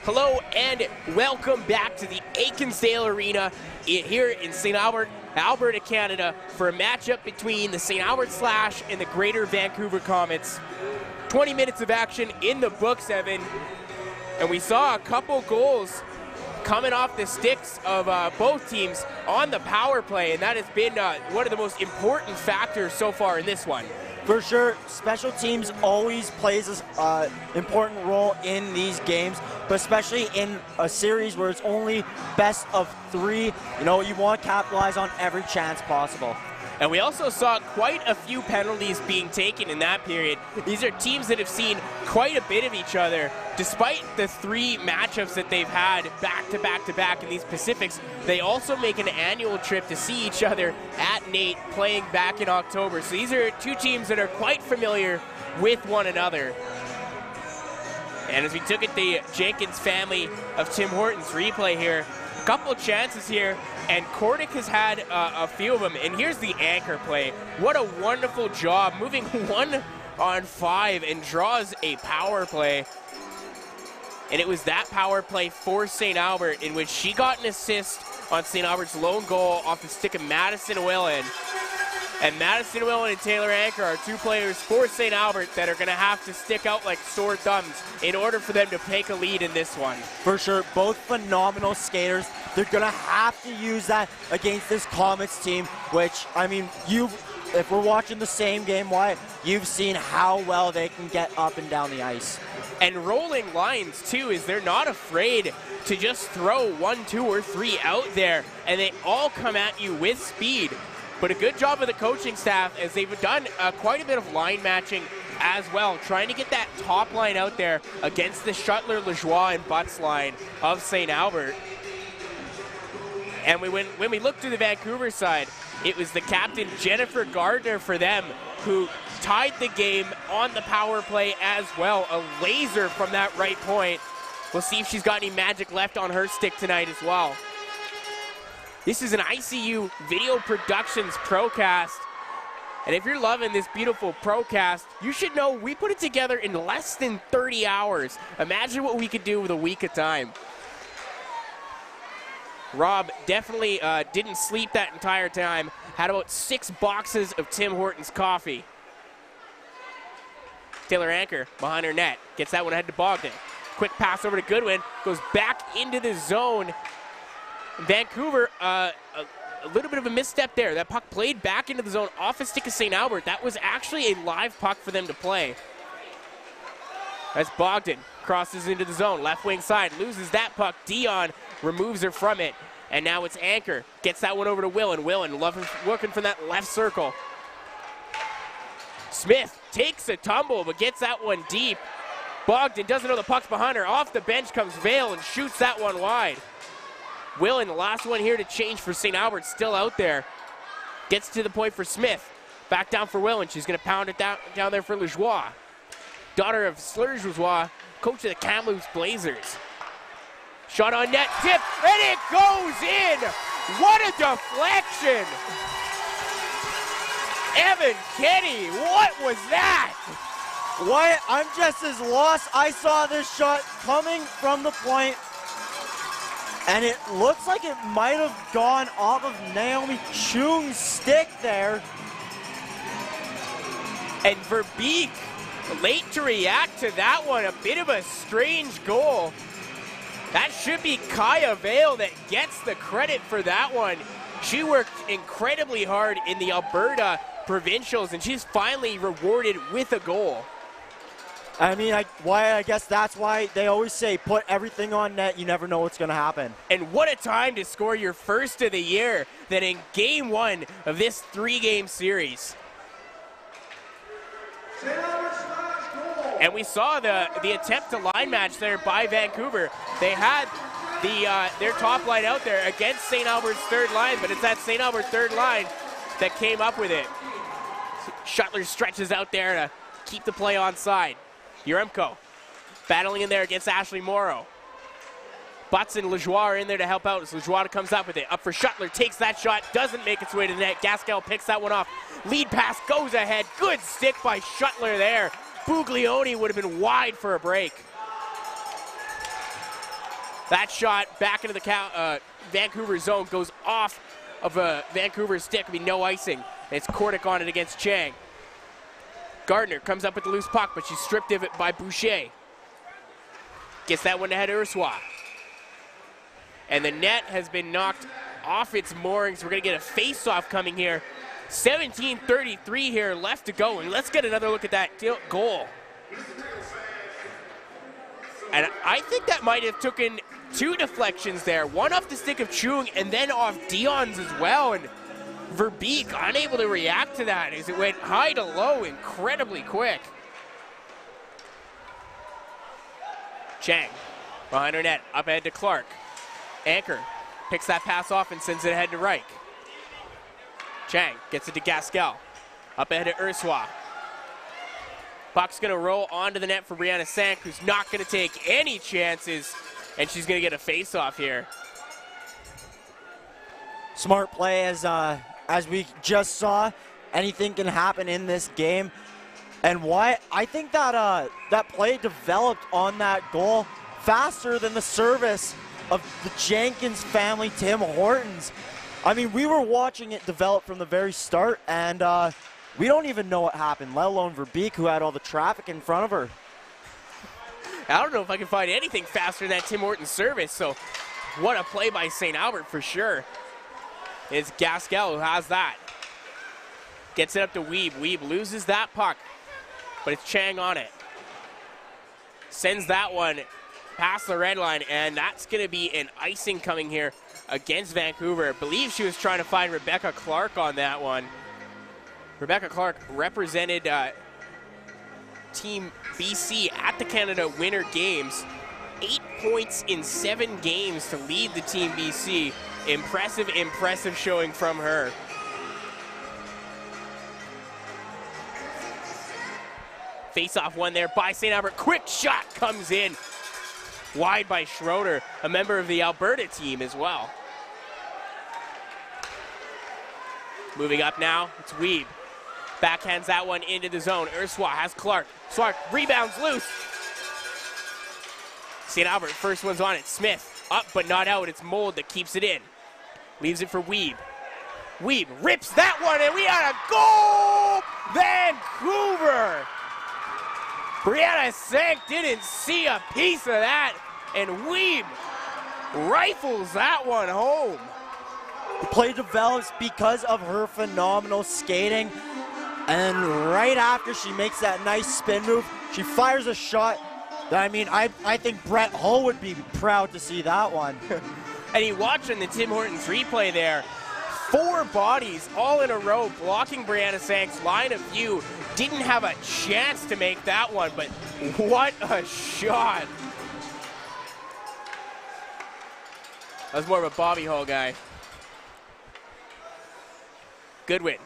Hello and welcome back to the Akinsdale Arena here in St. Albert, Alberta, Canada, for a matchup between the St. Albert Slash and the Greater Vancouver Comets. 20 minutes of action in the books, Evan, and we saw a couple goals coming off the sticks of both teams on the power play, and that has been one of the most important factors so far in this one. For sure, special teams always plays an important role in these games, but especially in a series where it's only best of 3, you know, you want to capitalize on every chance possible. And we also saw quite a few penalties being taken in that period. These are teams that have seen quite a bit of each other. Despite the 3 matchups that they've had back to back to back in these Pacifics, they also make an annual trip to see each other at Nate playing back in October. So these are 2 teams that are quite familiar with one another. And as we took at the Jenkins family of Tim Hortons replay here, a couple of chances here, and Kordic has had a few of them. And here's the anchor play. What a wonderful job, moving 1 on 5 and draws a power play. And it was that power play for St. Albert in which she got an assist on St. Albert's lone goal off the stick of Madison Willen. And Madison Willen and Taylor Anchor are 2 players for St. Albert that are going to have to stick out like sore thumbs in order for them to take a lead in this one. For sure, both phenomenal skaters. They're going to have to use that against this Comets team, which, I mean, if we're watching the same game, Wyatt, you've seen how well they can get up and down the ice. And rolling lines, too, is they're not afraid to just throw 1, 2, or 3 out there, and they all come at you with speed. But a good job of the coaching staff as they've done quite a bit of line matching as well, trying to get that top line out there against the Shuttler, Lajoie, and Butts line of St. Albert. And when we look to the Vancouver side, it was the captain, Jennifer Gardner, for them, who tied the game on the power play as well. A laser from that right point. We'll see if she's got any magic left on her stick tonight as well. This is an ICU Video Productions Procast. And if you're loving this beautiful Procast, you should know we put it together in less than 30 hours. Imagine what we could do with a week of time. Rob definitely didn't sleep that entire time. Had about 6 boxes of Tim Hortons coffee. Taylor Anker behind her net. Gets that one ahead to Bogdan. Quick pass over to Goodwin. Goes back into the zone. Vancouver, a little bit of a misstep there. That puck played back into the zone off a stick of St. Albert. That was actually a live puck for them to play. As Bogdan crosses into the zone. Left wing side. Loses that puck. Dion removes her from it. And now it's Anker. Gets that one over to Willen. Willen looking from that left circle. Smith takes a tumble, but gets that one deep. Bogdan doesn't know the puck's behind her. Off the bench comes Vale and shoots that one wide. Willen, the last one here to change for St. Albert, still out there. Gets to the point for Smith. Back down for Willen. She's going to pound it down there for Lajoie. Daughter of Slurge Lajoie, coach of the Kamloops Blazers. Shot on net, tip, and it goes in! What a deflection! Evan Kenny, what was that? Wyatt, I'm just as lost. I saw this shot coming from the point, and it looks like it might have gone off of Naomi Chung's stick there. And Verbeek, late to react to that one. A bit of a strange goal. That should be Kaya Vale that gets the credit for that one. She worked incredibly hard in the Alberta Provincials, and she's finally rewarded with a goal. I mean, I guess that's why they always say put everything on net. You never know what's going to happen. And what a time to score your first of the year than in game 1 of this 3-game series. And we saw the attempt to line match there by Vancouver. They had their top line out there against St. Albert's third line, but it's that St. Albert third line that came up with it. Shuttler stretches out there to keep the play onside. Yaremko battling in there against Ashley Morrow. Butts and Lajoie are in there to help out as Lajoie comes up with it. Up for Shuttler, takes that shot, doesn't make its way to the net. Gaskell picks that one off. Lead pass goes ahead. Good stick by Shuttler there. Buglioni would have been wide for a break. That shot back into the Vancouver zone goes off of a Vancouver stick. Be no icing. It's Kordic on it against Chang. Gardner comes up with the loose puck, but she's stripped of it by Boucher. Gets that one ahead of Urswa. And the net has been knocked off its moorings. We're going to get a face-off coming here. 17:33 here left to go. And let's get another look at that goal. And I think that might have taken 2 deflections there. One off the stick of Chung and then off Dion's as well. And Verbeek unable to react to that as it went high to low incredibly quick. Chang behind her net, up ahead to Clark. Anker picks that pass off and sends it ahead to Reich. Chang gets it to Gaskell. Up ahead to Urswa. Puck's going to roll onto the net for Brianna Sank, who's not going to take any chances, and she's going to get a face-off here. Smart play as we just saw. Anything can happen in this game. And why I think that that play developed on that goal faster than the service of the Jenkins family, Tim Hortons. I mean, we were watching it develop from the very start, and we don't even know what happened, let alone Verbeek, who had all the traffic in front of her. I don't know if I can find anything faster than that Tim Hortons service, so what a play by St. Albert for sure. It's Gaskell who has that. Gets it up to Weeb. Weeb loses that puck, but it's Chang on it. Sends that one past the red line, and that's going to be an icing coming here against Vancouver. I believe she was trying to find Rebecca Clark on that one. Rebecca Clark represented Team BC at the Canada Winter Games. 8 points in 7 games to lead the Team BC. Impressive, impressive showing from her. Face-off one there by St. Albert. Quick shot comes in. Wide by Schroeder, a member of the Alberta team as well. Moving up now, it's Weeb. Backhands that one into the zone. Urswa has Clark. Clark rebounds loose. St. Albert, first one's on it. Smith Up but not out. It's Mold that keeps it in. Leaves it for Weeb. Weeb rips that one, and we got a goal! Vancouver! Brianna Sank didn't see a piece of that, and Weeb rifles that one home. The play develops because of her phenomenal skating, and right after she makes that nice spin move, she fires a shot that, I mean, I think Brett Hull would be proud to see that one. And you watching the Tim Hortons replay there, 4 bodies all in a row blocking Brianna Sank's line of view. Didn't have a chance to make that one, but what a shot. That was more of a Bobby Hull guy. Goodwin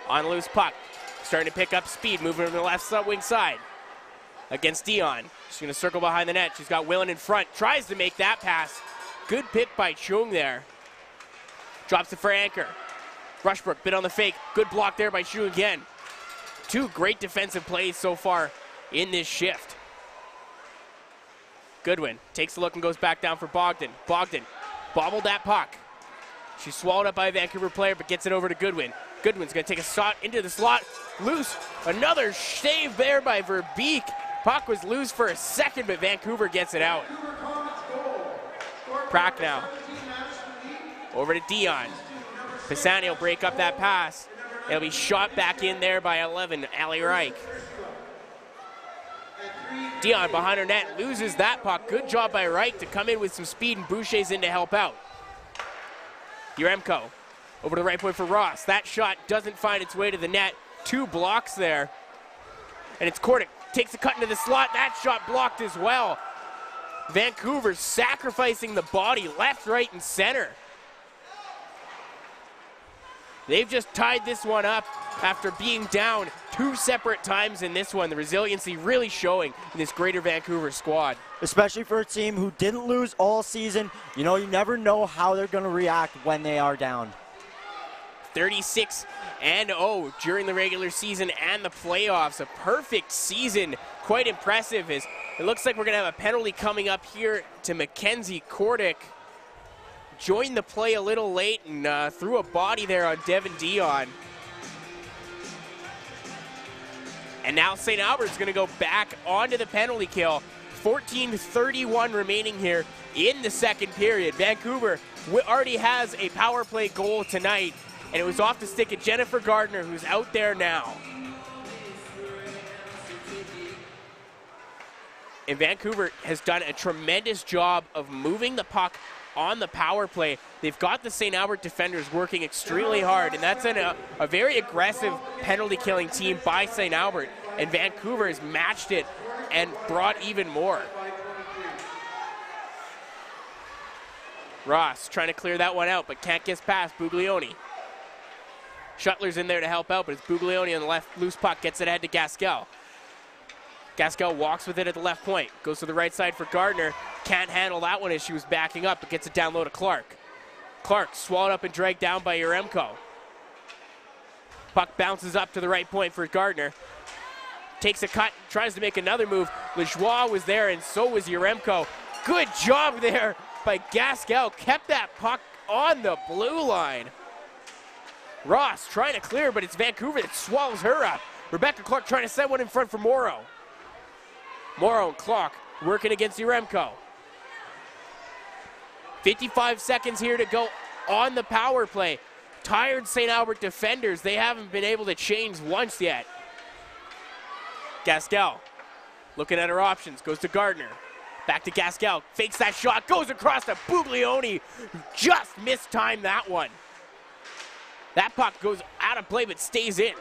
on a loose puck, starting to pick up speed, moving to the left wing side against Dion. She's going to circle behind the net. She's got Willen in front, tries to make that pass. Good pick by Chung there. Drops it for Anchor. Rushbrook, bit on the fake. Good block there by Chung again. 2 great defensive plays so far in this shift. Goodwin takes a look and goes back down for Bogdan. Bogdan bobbled that puck. She's swallowed up by a Vancouver player, but gets it over to Goodwin. Goodwin's going to take a shot into the slot. Loose. Another save there by Verbeek. Puck was loose for a second, but Vancouver gets it out. Prack now. Over to Dion. Pisani will break up that pass. It'll be shot back in there by 11, Ali Reich. Dion behind her net, loses that puck. Good job by Reich to come in with some speed, and Boucher's in to help out. Yaremko over to the right point for Ross. That shot doesn't find its way to the net. 2 blocks there. And it's Kordic. Takes a cut into the slot. That shot blocked as well. Vancouver sacrificing the body left, right, and center. They've just tied this one up after being down 2 separate times in this one. The resiliency really showing in this Greater Vancouver squad. Especially for a team who didn't lose all season. You know, you never know how they're going to react when they are down. 36-0 during the regular season and the playoffs. A perfect season. Quite impressive. As it looks like we're going to have a penalty coming up here to Mackenzie Kordic. Joined the play a little late and threw a body there on Devin Dion. And now St. Albert's going to go back onto the penalty kill. 14:31 remaining here in the second period. Vancouver already has a power play goal tonight, and it was off the stick of Jennifer Gardner, who's out there now. And Vancouver has done a tremendous job of moving the puck on the power play. They've got the St. Albert defenders working extremely hard, and that's a very aggressive penalty killing team by St. Albert, and Vancouver has matched it and brought even more. Ross trying to clear that one out, but can't get past Buglioni. Shuttler's in there to help out, but it's Buglioni on the left loose puck, gets it ahead to Gaskell. Gaskell walks with it at the left point, goes to the right side for Gardner. Can't handle that one as she was backing up, but gets it down low to Clark. Clark swallowed up and dragged down by Yaremko. Puck bounces up to the right point for Gardner. Takes a cut, tries to make another move. Lajoie was there, and so was Yaremko. Good job there by Gaskell. Kept that puck on the blue line. Ross trying to clear, but it's Vancouver that swallows her up. Rebecca Clark trying to send one in front for Morrow. Morrow and Clark working against Yaremko. 55 seconds here to go on the power play. Tired St. Albert defenders, they haven't been able to change once yet. Gaskell looking at her options, goes to Gardner. Back to Gaskell, fakes that shot, goes across to Buglioni. Just mistimed that one. That puck goes out of play but stays in.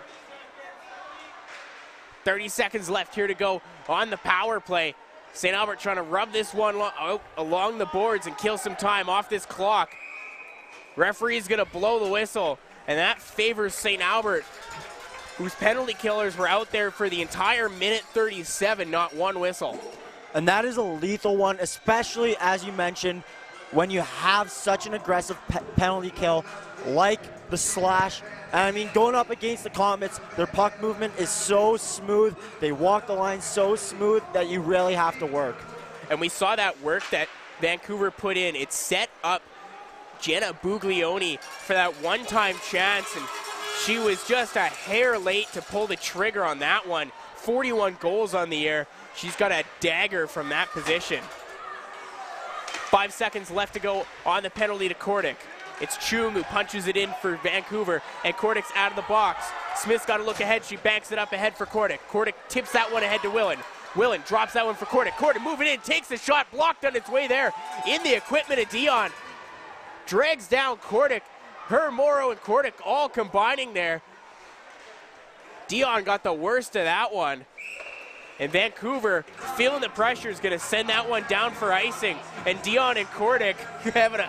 30 seconds left here to go on the power play. St. Albert trying to rub this one along the boards and kill some time off this clock. Referee's going to blow the whistle, and that favors St. Albert, whose penalty killers were out there for the entire minute 37, not one whistle. And that is a lethal one, especially, as you mentioned, when you have such an aggressive penalty kill like the slash. And I mean, going up against the Comets, their puck movement is so smooth. They walk the line so smooth that you really have to work. And we saw that work that Vancouver put in. It set up Jenna Buglioni for that one-time chance, and she was just a hair late to pull the trigger on that one. 41 goals on the year. She's got a dagger from that position. 5 seconds left to go on the penalty to Kordic. It's Chung who punches it in for Vancouver, and Kordic's out of the box. Smith's got to look ahead. She banks it up ahead for Kordic. Kordic tips that one ahead to Willen. Willen drops that one for Kordic. Kordic moving in, takes the shot, blocked on its way there. In the equipment of Dion. Drags down Kordic. Her, Morrow, and Kordic all combining there. Dion got the worst of that one. And Vancouver, feeling the pressure, is going to send that one down for icing. And Dion and Kordic having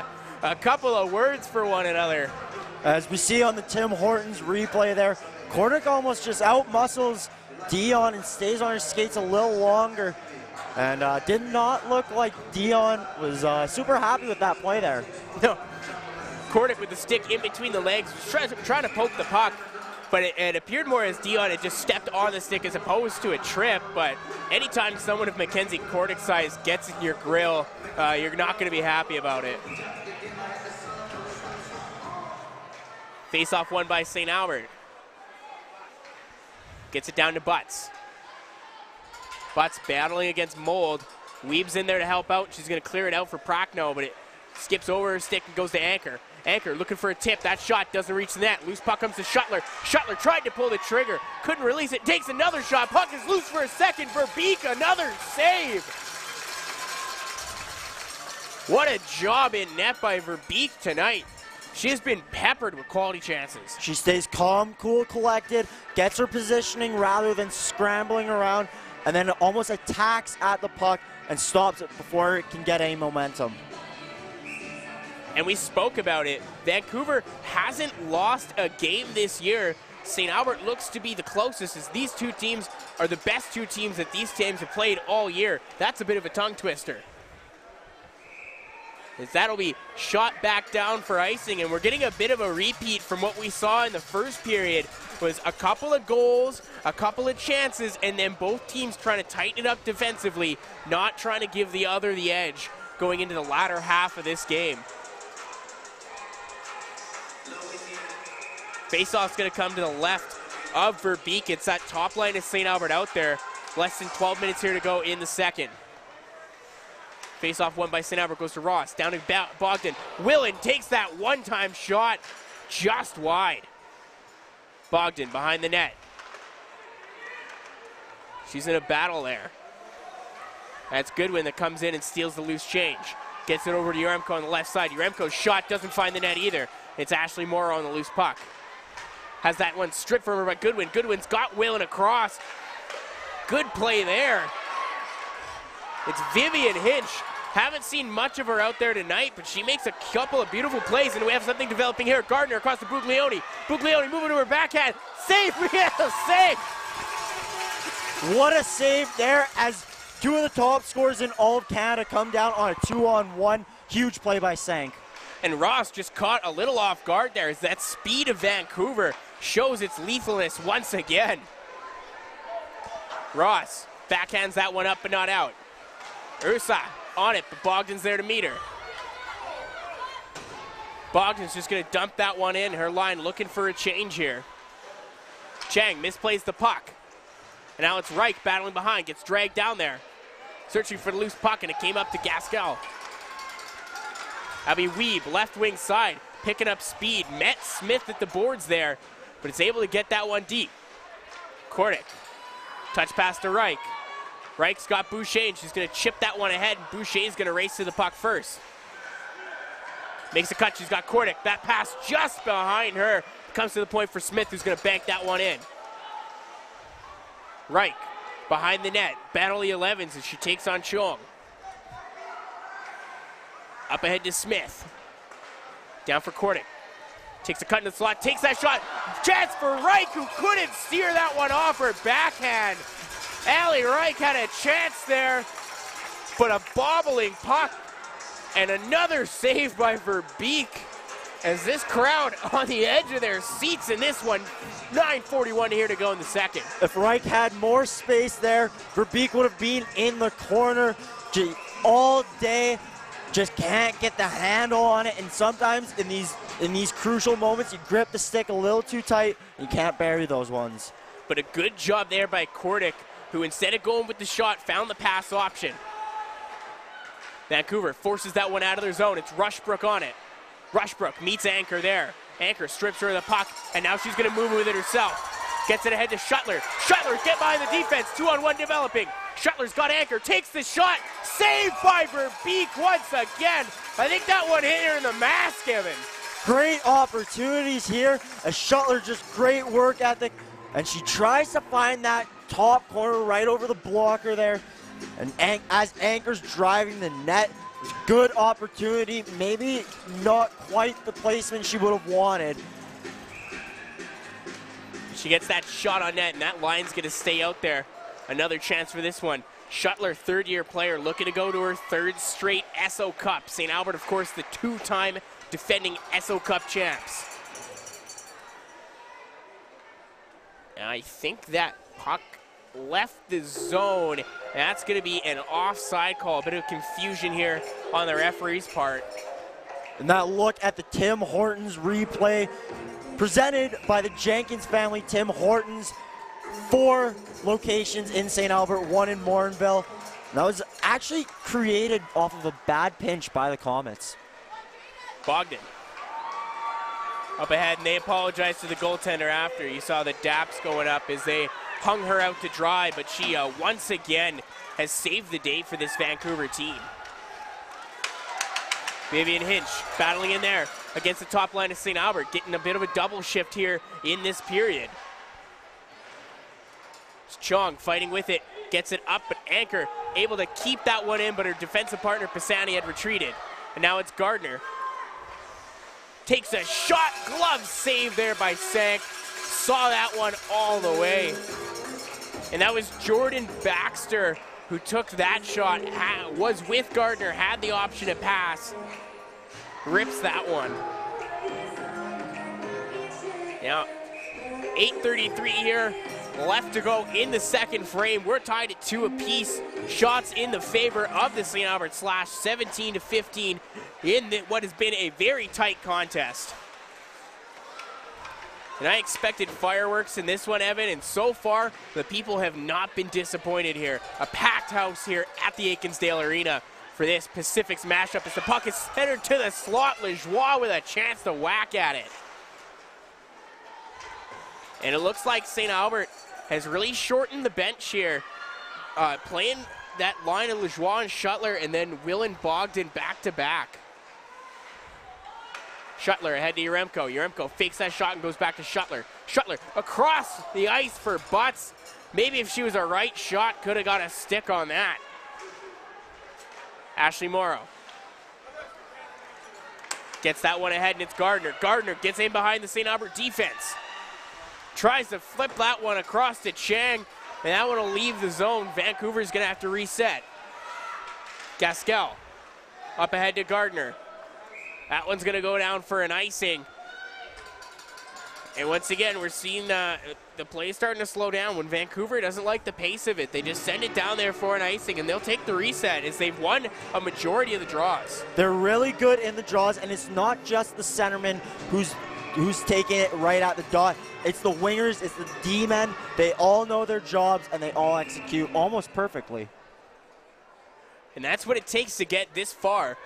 a couple of words for one another. As we see on the Tim Hortons replay there, Kordic almost just out-muscles Dion and stays on her skates a little longer. And did not look like Dion was super happy with that play there. No. Kordic with the stick in between the legs, trying to poke the puck. But it appeared more as Dion had just stepped on the stick as opposed to a trip. But anytime someone of Mackenzie Kordic's size gets in your grill, you're not going to be happy about it. Face-off won by St. Albert. Gets it down to Butts. Butts battling against Mold. Weeb's in there to help out. She's going to clear it out for Prochnow, but it skips over her stick and goes to Anchor. Anchor looking for a tip. That shot doesn't reach the net. Loose puck comes to Shuttler. Shuttler tried to pull the trigger. Couldn't release it. Takes another shot. Puck is loose for a second. Verbeek, another save. What a job in net by Verbeek tonight. She has been peppered with quality chances. She stays calm, cool, collected, gets her positioning rather than scrambling around, and then almost attacks at the puck and stops it before it can get any momentum. And we spoke about it. Vancouver hasn't lost a game this year. St. Albert looks to be the closest, as these two teams are the best two teams that these teams have played all year. That's a bit of a tongue twister, as that'll be shot back down for icing, and we're getting a bit of a repeat from what we saw in the first period. Was a couple of goals, a couple of chances, and then both teams trying to tighten it up defensively, not trying to give the other the edge going into the latter half of this game. Faceoff's going to come to the left of Verbeek. It's that top line of St. Albert out there. Less than 12 minutes here to go in the second. Faceoff won by St. Albert, goes to Ross, down to Bogdan. Willen takes that one-time shot just wide. Bogdan behind the net. She's in a battle there. That's Goodwin that comes in and steals the loose change. Gets it over to Yaremko on the left side. Yaremko's shot doesn't find the net either. It's Ashley Morrow on the loose puck. Has that one stripped from her by Goodwin. Goodwin's got Willen across. Good play there. It's Vivian Hinch. Haven't seen much of her out there tonight, but she makes a couple of beautiful plays, and we have something developing here. Gardner across to Buglioni. Buglioni moving to her backhand. Save! Yes, save! What a save there, as two of the top scorers in all of Canada come down on a 2-on-1. Huge play by Sank. And Ross just caught a little off guard there, as that speed of Vancouver shows its lethalness once again. Ross backhands that one up but not out. Ursa on it, but Bogdan's there to meet her. Bogdan's just going to dump that one in. Her line looking for a change here. Chang misplays the puck. And now it's Reich battling behind, gets dragged down there. Searching for the loose puck, and it came up to Gaskell. Abby Weeb, left wing side, picking up speed. Met Smith at the boards there, but it's able to get that one deep. Kordic, touch pass to Reich. Reich's got Boucher, and she's going to chip that one ahead, and Boucher's going to race to the puck first. Makes a cut, she's got Kordic. That pass just behind her. Comes to the point for Smith, who's going to bank that one in. Reich, behind the net, battle the 11s as she takes on Chong. Up ahead to Smith. Down for Kordic. Takes a cut in the slot, takes that shot. Chance for Reich, who couldn't steer that one off her backhand. Allie Reich had a chance there, but a bobbling puck. And another save by Verbeek, as this crowd on the edge of their seats in this one. 9:41 here to go in the second. If Reich had more space there, Verbeek would have been in the corner all day. just can't get the handle on it, and sometimes in these crucial moments, you grip the stick a little too tight, and you can't bury those ones. But a good job there by Kordic, who instead of going with the shot, found the pass option. Vancouver forces that one out of their zone. It's Rushbrook on it. Rushbrook meets Anchor there. Anchor strips her of the puck, and now she's going to move with it herself. Gets it ahead to Shuttler. Shuttler get behind the defense. 2-on-1 developing. Shuttler's got Anchor. Takes the shot. Saved by Verbeek once again. I think that one hit her in the mask, Evan. Great opportunities here. A Shuttler, just great work ethic. And she tries to find that top corner right over the blocker there. And as Anchor's driving the net, good opportunity. Maybe not quite the placement she would have wanted. She gets that shot on net, and that line's going to stay out there. Another chance for this one. Shuttler, third-year player, looking to go to her third straight Esso Cup. St. Albert, of course, the two-time defending Esso Cup champs. And I think that puck left the zone. That's going to be an offside call. A bit of confusion here on the referee's part. And that look at the Tim Hortons replay presented by the Jenkins family. Tim Hortons, 4 locations in St. Albert, 1 in Morinville. And that was actually created off of a bad pinch by the Comets. Bogdan up ahead, and they apologize to the goaltender after. You saw the daps going up as they hung her out to dry, but she once again has saved the day for this Vancouver team. Vivian Hinch battling in there against the top line of St. Albert, getting a bit of a double shift here in this period. It's Chong fighting with it, gets it up, but Anchor able to keep that one in, but her defensive partner Pisani had retreated. And now it's Gardner. Takes a shot, glove save there by Sank. Saw that one all the way. And that was Jordan Baxter who took that shot, was with Gardner, had the option to pass. Rips that one. Now, 8:33 here, left to go in the second frame. We're tied at 2 apiece. Shots in the favor of the St. Albert Slash, 17-15 in what has been a very tight contest. And I expected fireworks in this one, Evan, and so far, the people have not been disappointed here. A packed house here at the Akinsdale Arena for this Pacifics mashup as the puck is centered to the slot. Lajoie with a chance to whack at it. And it looks like St. Albert has really shortened the bench here, playing that line of Lajoie and Shuttler, and then Will and Bogdan back-to-back. Shuttler ahead to Yaremko. Yaremko fakes that shot and goes back to Shuttler. Shuttler across the ice for Butts. Maybe if she was a right shot, could have got a stick on that. Ashley Morrow gets that one ahead, and it's Gardner. Gardner gets in behind the St. Albert defense. Tries to flip that one across to Chang, and that one will leave the zone. Vancouver's going to have to reset. Gaskell up ahead to Gardner. That one's going to go down for an icing. And once again, we're seeing the play starting to slow down. When Vancouver doesn't like the pace of it, they just send it down there for an icing, and they'll take the reset as they've won a majority of the draws. They're really good in the draws, and it's not just the centerman who's taking it right at the dot. It's the wingers, it's the D-men. They all know their jobs, and they all execute almost perfectly. And that's what it takes to get this far.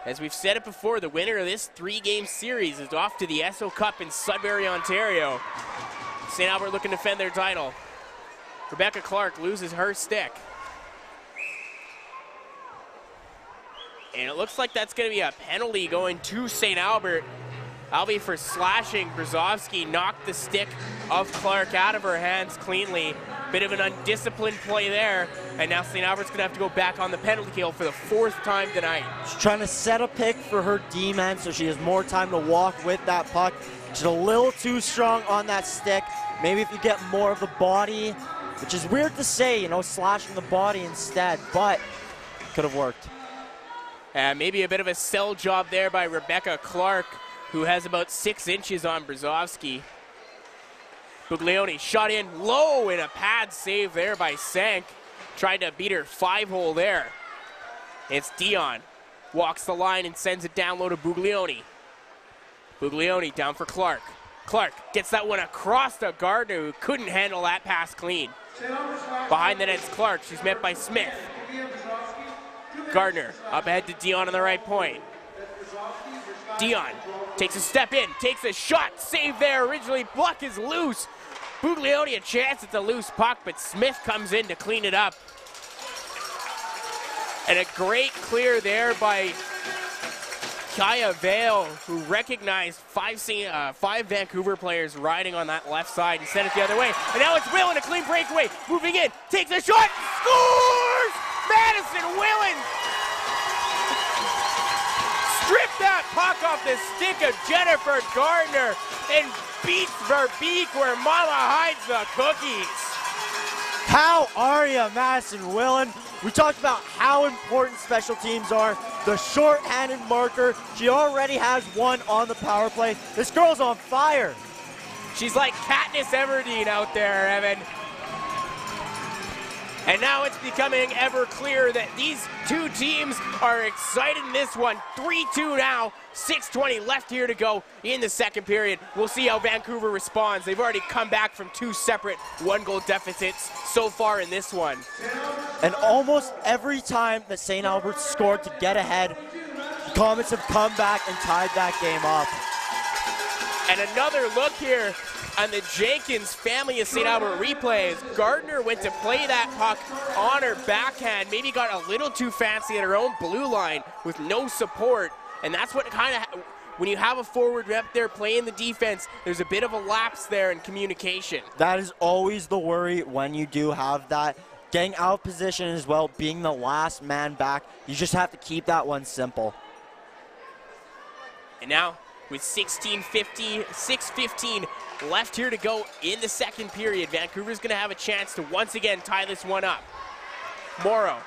As we've said it before, the winner of this 3-game series is off to the Esso Cup in Sudbury, Ontario. St. Albert looking to defend their title. Rebecca Clark loses her stick. And it looks like that's going to be a penalty going to St. Albert. That'll be for slashing. Brzozowski knocked the stick of Clark out of her hands cleanly. Bit of an undisciplined play there. And now St. Albert's going to have to go back on the penalty kill for the 4th time tonight. She's trying to set a pick for her D-man so she has more time to walk with that puck. She's a little too strong on that stick. Maybe if you get more of the body, which is weird to say, you know, slashing the body instead, but could have worked. Maybe a bit of a sell job there by Rebecca Clark, who has about 6 inches on Brzozowski. Buglioni shot in low in a pad save there by Sank. Tried to beat her 5-hole there. It's Dion. Walks the line and sends it down low to Buglioni. Buglioni down for Clark. Clark gets that one across to Gardner, who couldn't handle that pass clean. Behind the net's Clark. She's met by Smith. Gardner up ahead to Dion on the right point. Dion takes a step in, takes a shot. Save there. Originally, puck is loose. Buglioni a chance at the loose puck, but Smith comes in to clean it up. And a great clear there by Kaya Vale, who recognized five Vancouver players riding on that left side and sent it the other way. And now it's Willen, a clean breakaway, moving in, takes a shot, scores! Madison Willen stripped that puck off the stick of Jennifer Gardner and beats Verbeek where Mama hides the cookies. How are you, Madison Willen? We talked about how important special teams are. The short-handed marker, she already has one on the power play. This girl's on fire. She's like Katniss Everdeen out there, Evan. And now it's becoming ever clearer that these two teams are excited in this one. 3-2 now, 6:20 left here to go in the second period. We'll see how Vancouver responds. They've already come back from two separate one-goal deficits so far in this one. And almost every time that St. Albert scored to get ahead, the Comets have come back and tied that game up. And another look here on the Jenkins family of St. Albert replays. Gardner went to play that puck on her backhand, maybe got a little too fancy at her own blue line with no support. And that's what kind of, when you have a forward rep there playing the defense, there's a bit of a lapse there in communication. That is always the worry when you do have that. Getting out of position as well, being the last man back, you just have to keep that one simple. And now, with 6:15 left here to go in the second period, Vancouver's going to have a chance to once again tie this one up. Morrow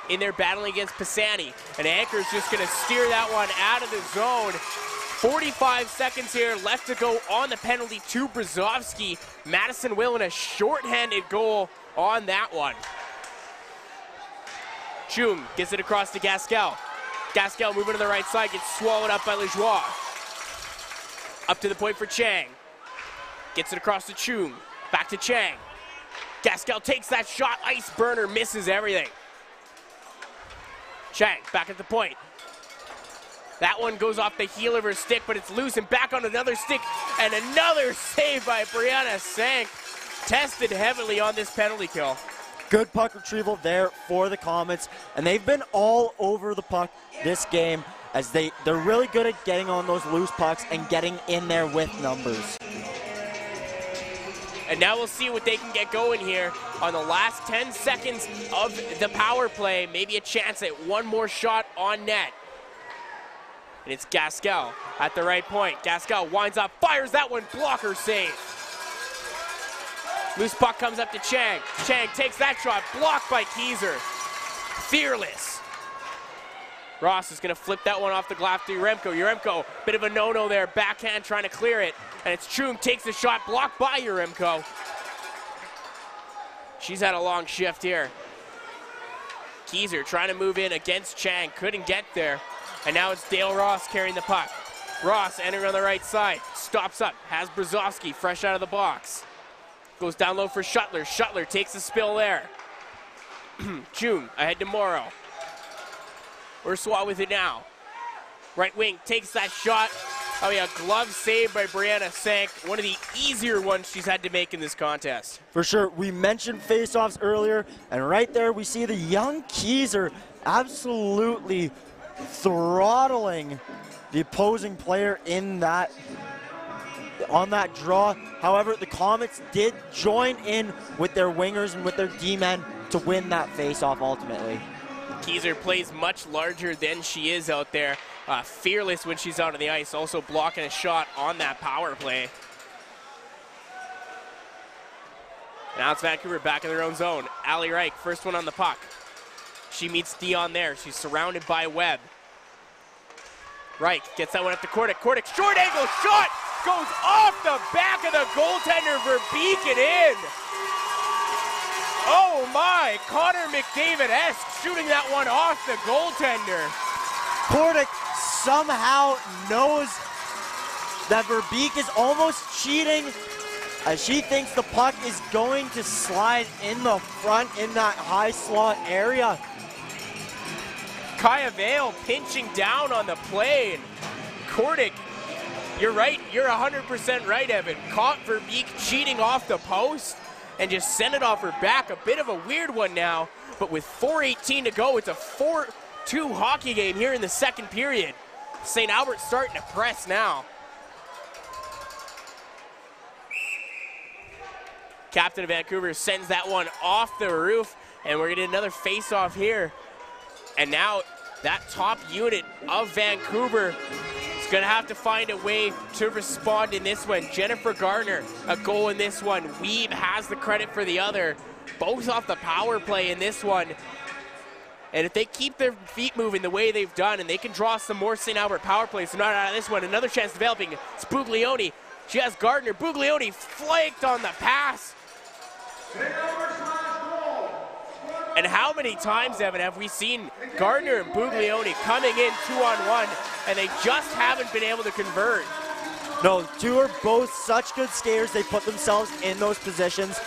in there battling against Pisani, and Anchor's just going to steer that one out of the zone. 45 seconds here left to go on the penalty to Brzezowski. Madison Willen a short-handed goal on that one. Chung gets it across to Gaskell. Gaskell moving to the right side, gets swallowed up by Lajoie. Up to the point for Chang. Gets it across to Chung. Back to Chang. Gaskell takes that shot. Ice burner, misses everything. Chang back at the point. That one goes off the heel of her stick, but it's loose and back on another stick. And another save by Brianna Sank. Tested heavily on this penalty kill. Good puck retrieval there for the Comets, and they've been all over the puck this game as they're really good at getting on those loose pucks and getting in there with numbers. And now we'll see what they can get going here on the last 10 seconds of the power play. Maybe a chance at one more shot on net. And it's Gaskell at the right point. Gaskell winds up, fires that one, blocker save. Loose puck comes up to Chang. Chang takes that shot, blocked by Keyser. Fearless. Ross is going to flip that one off the glass to Uremko. Uremko, bit of a no-no there, backhand trying to clear it. And it's Chung takes the shot, blocked by Uremko. She's had a long shift here. Keyser trying to move in against Chang, couldn't get there. And now it's Dale Ross carrying the puck. Ross entering on the right side, stops up, has Brzezowski fresh out of the box. Goes down low for Shuttler. Shuttler takes the spill there. Chung ahead to Morrow. Urswa with it now. Right wing takes that shot. Oh yeah, glove save by Brianna Sank. One of the easier ones she's had to make in this contest. For sure, we mentioned faceoffs earlier, and right there we see the young Keyser absolutely throttling the opposing player in that, on that draw. However, the Comets did join in with their wingers and with their D-men to win that faceoff ultimately. Keyser plays much larger than she is out there. Fearless when she's out on the ice, also blocking a shot on that power play. Now it's Vancouver back in their own zone. Allie Reich, first one on the puck. She meets Dion there. She's surrounded by Webb. Reich gets that one up to Kordic. Kordic, short angle shot! Goes off the back of the goaltender for Beacon in. Oh my, Connor McDavid-esque shooting that one off the goaltender. Kordic somehow knows that Verbeek is almost cheating as she thinks the puck is going to slide in the front in that high slot area. Kaya Vale pinching down on the play. And Kordic, you're right, you're 100% right, Evan. Caught Verbeek cheating off the post and just sent it off her back. A bit of a weird one now, but with 4:18 to go, it's a 4-2 hockey game here in the second period. St. Albert starting to press now. Captain of Vancouver sends that one off the roof, and we're gonna get another face-off here. And now that top unit of Vancouver is gonna have to find a way to respond in this one. Jennifer Gardner, a goal in this one. Weeb has the credit for the other. Both off the power play in this one. And if they keep their feet moving the way they've done, and they can draw some more St. Albert power plays, so not out of this one. Another chance developing. It's Buglioni. She has Gardner. Buglioni flanked on the pass. And how many times, Evan, have we seen Gardner and Buglioni coming in 2-on-1, and they just haven't been able to convert? No, two are both such good skaters. They put themselves in those positions,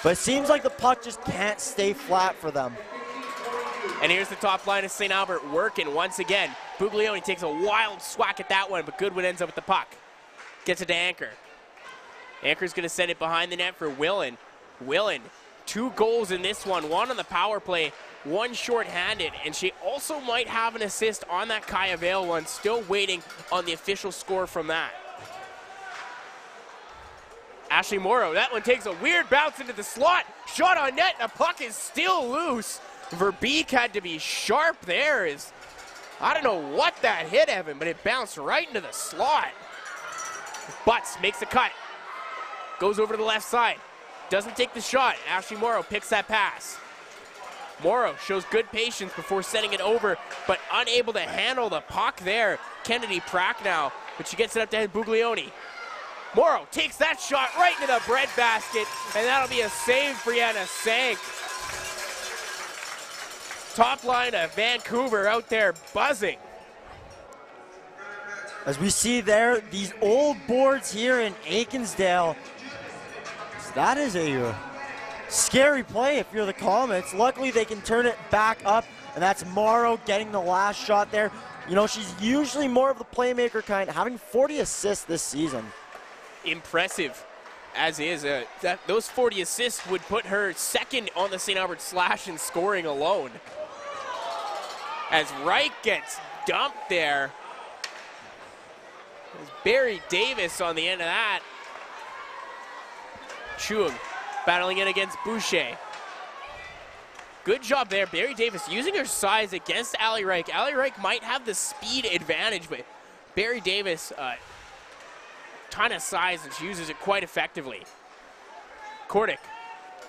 but it seems like the puck just can't stay flat for them. And here's the top line of St. Albert working once again. Buglioni takes a wild swack at that one, but Goodwin ends up with the puck. Gets it to Anchor. Anchor's going to send it behind the net for Willen. Willen, 2 goals in this one, 1 on the power play, 1 shorthanded, and she also might have an assist on that Kaya Vale one, still waiting on the official score from that. Ashley Morrow, that one takes a weird bounce into the slot, shot on net, and the puck is still loose. Verbeek had to be sharp there. I don't know what that hit, Evan, but it bounced right into the slot. Butts makes the cut, goes over to the left side. Doesn't take the shot. Ashley Morrow picks that pass. Morrow shows good patience before sending it over, but unable to handle the puck there. Kennedy Prack now, but she gets it up to Buglioni. Morrow takes that shot right into the breadbasket, and that'll be a save for Brianna Sank. Top line of Vancouver out there buzzing. As we see there, these old boards here in Akinsdale, that is a scary play if you're the Comets. Luckily, they can turn it back up, and that's Morrow getting the last shot there. You know, she's usually more of the playmaker kind, having 40 assists this season. Impressive, as is. Those 40 assists would put her second on the St. Albert slash in scoring alone. As Reich gets dumped there. There's Barry Davis on the end of that. Chung battling in against Boucher. Good job there. Barry Davis using her size against Ali Reich. Ali Reich might have the speed advantage, but Barry Davis, ton of size, and she uses it quite effectively. Kordic,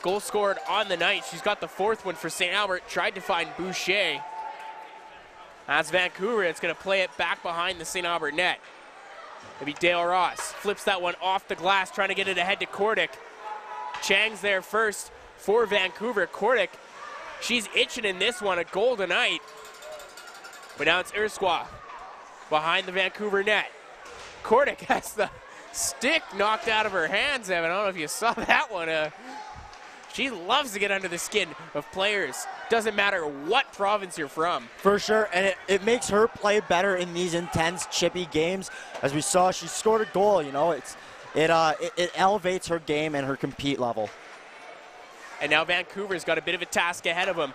goal scored on the night. She's got the 4th one for St. Albert. Tried to find Boucher. That's Vancouver. It's going to play it back behind the St. Albert net. Maybe Dale Ross flips that one off the glass, trying to get it ahead to Kordic. Chang's there first for Vancouver. Kordic, she's itching in this one, a goal tonight. But now it's Urswa behind the Vancouver net. Kordic has the stick knocked out of her hands, Evan. I don't know if you saw that one. She loves to get under the skin of players. Doesn't matter what province you're from. For sure, and it makes her play better in these intense, chippy games. As we saw, she scored a goal, you know. It elevates her game and her compete level. And now Vancouver's got a bit of a task ahead of them.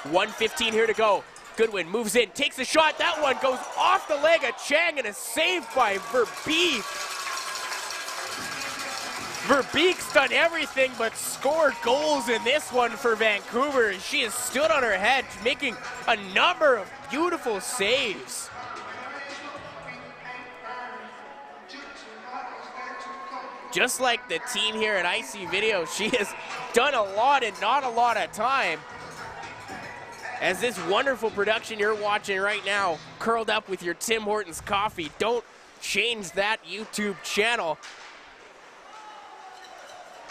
1:15 here to go. Goodwin moves in, takes a shot. That one goes off the leg of Chang, and a save by Verbeek. Verbeek's done everything but scored goals in this one for Vancouver. She has stood on her head, making a number of beautiful saves. Just like the team here at IC Video, she has done a lot in not a lot of time. As this wonderful production you're watching right now, curled up with your Tim Hortons coffee, don't change that YouTube channel.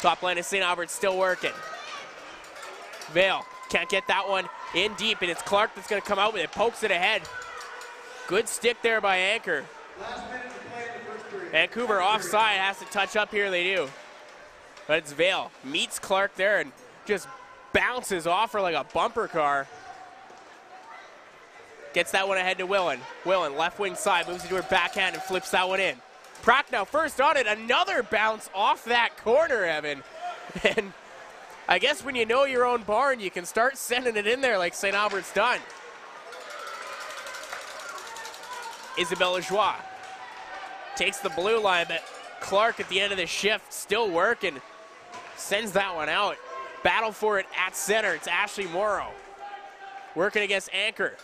Top line of St. Albert's still working. Vale can't get that one in deep, and it's Clark that's going to come out with it. Pokes it ahead. Good stick there by Anchor. Vancouver offside, has to touch up here, they do. But it's Vale. Meets Clark there and just bounces off her like a bumper car. Gets that one ahead to Willen. Willen, left wing side, moves into her backhand and flips that one in. Prochnow first on it, another bounce off that corner, Evan. And I guess when you know your own barn, you can start sending it in there like St. Albert's done. Isabella Joie takes the blue line, but Clark at the end of the shift still working. Sends that one out. Battle for it at center. It's Ashley Morrow working against Anchor.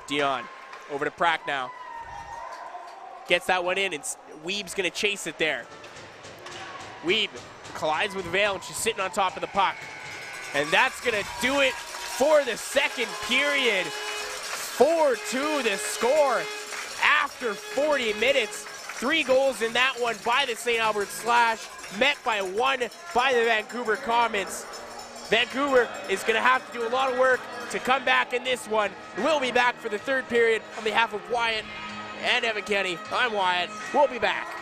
Dion over to Prochnow. Gets that one in, and Weeb's going to chase it there. Weeb collides with Vale, and she's sitting on top of the puck. And that's going to do it for the second period. 4-2 the score after 40 minutes. 3 goals in that one by the St. Albert Slash, met by 1 by the Vancouver Comets. Vancouver is going to have to do a lot of work to come back in this one. We'll be back for the third period on behalf of Wyatt and Evan Kenny. I'm Wyatt. We'll be back.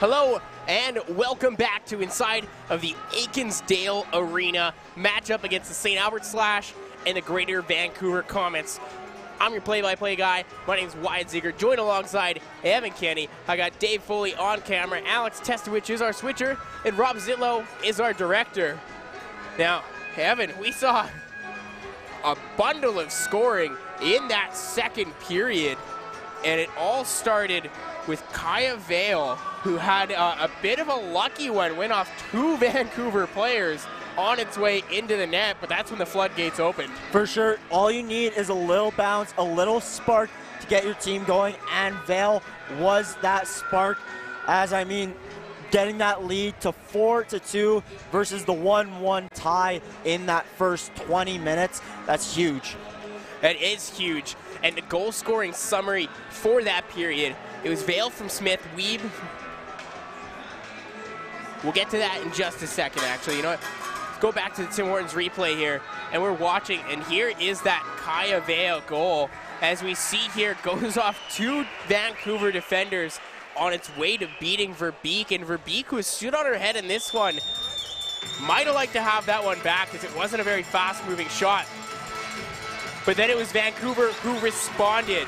Hello and welcome back to inside of the Akinsdale Arena matchup against the St. Albert Slash and the Greater Vancouver Comets. I'm your play-by-play guy. My name's Wyatt Ziegert, joined alongside Evan Kenny. I got Dave Foley on camera, Alex Testowich is our switcher, and Rob Zitlow is our director. Now, Evan, we saw a bundle of scoring in that second period, and it all started with Kaya Vale, who had a bit of a lucky one, went off two Vancouver players on its way into the net, but that's when the floodgates opened. For sure, all you need is a little bounce, a little spark to get your team going, and Vale was that spark, getting that lead to 4-2 versus the 1-1 tie in that first 20 minutes. That's huge. That is huge. And the goal scoring summary for that period, it was Vale from Smith, Weeb. We'll get to that in just a second, actually. You know what? Let's go back to the Tim Hortons replay here, and we're watching, and here is that Kaya Vale goal. As we see here, goes off two Vancouver defenders on its way to beating Verbeek, and Verbeek, who stood on her head in this one, might have liked to have that one back because it wasn't a very fast-moving shot. But then it was Vancouver who responded.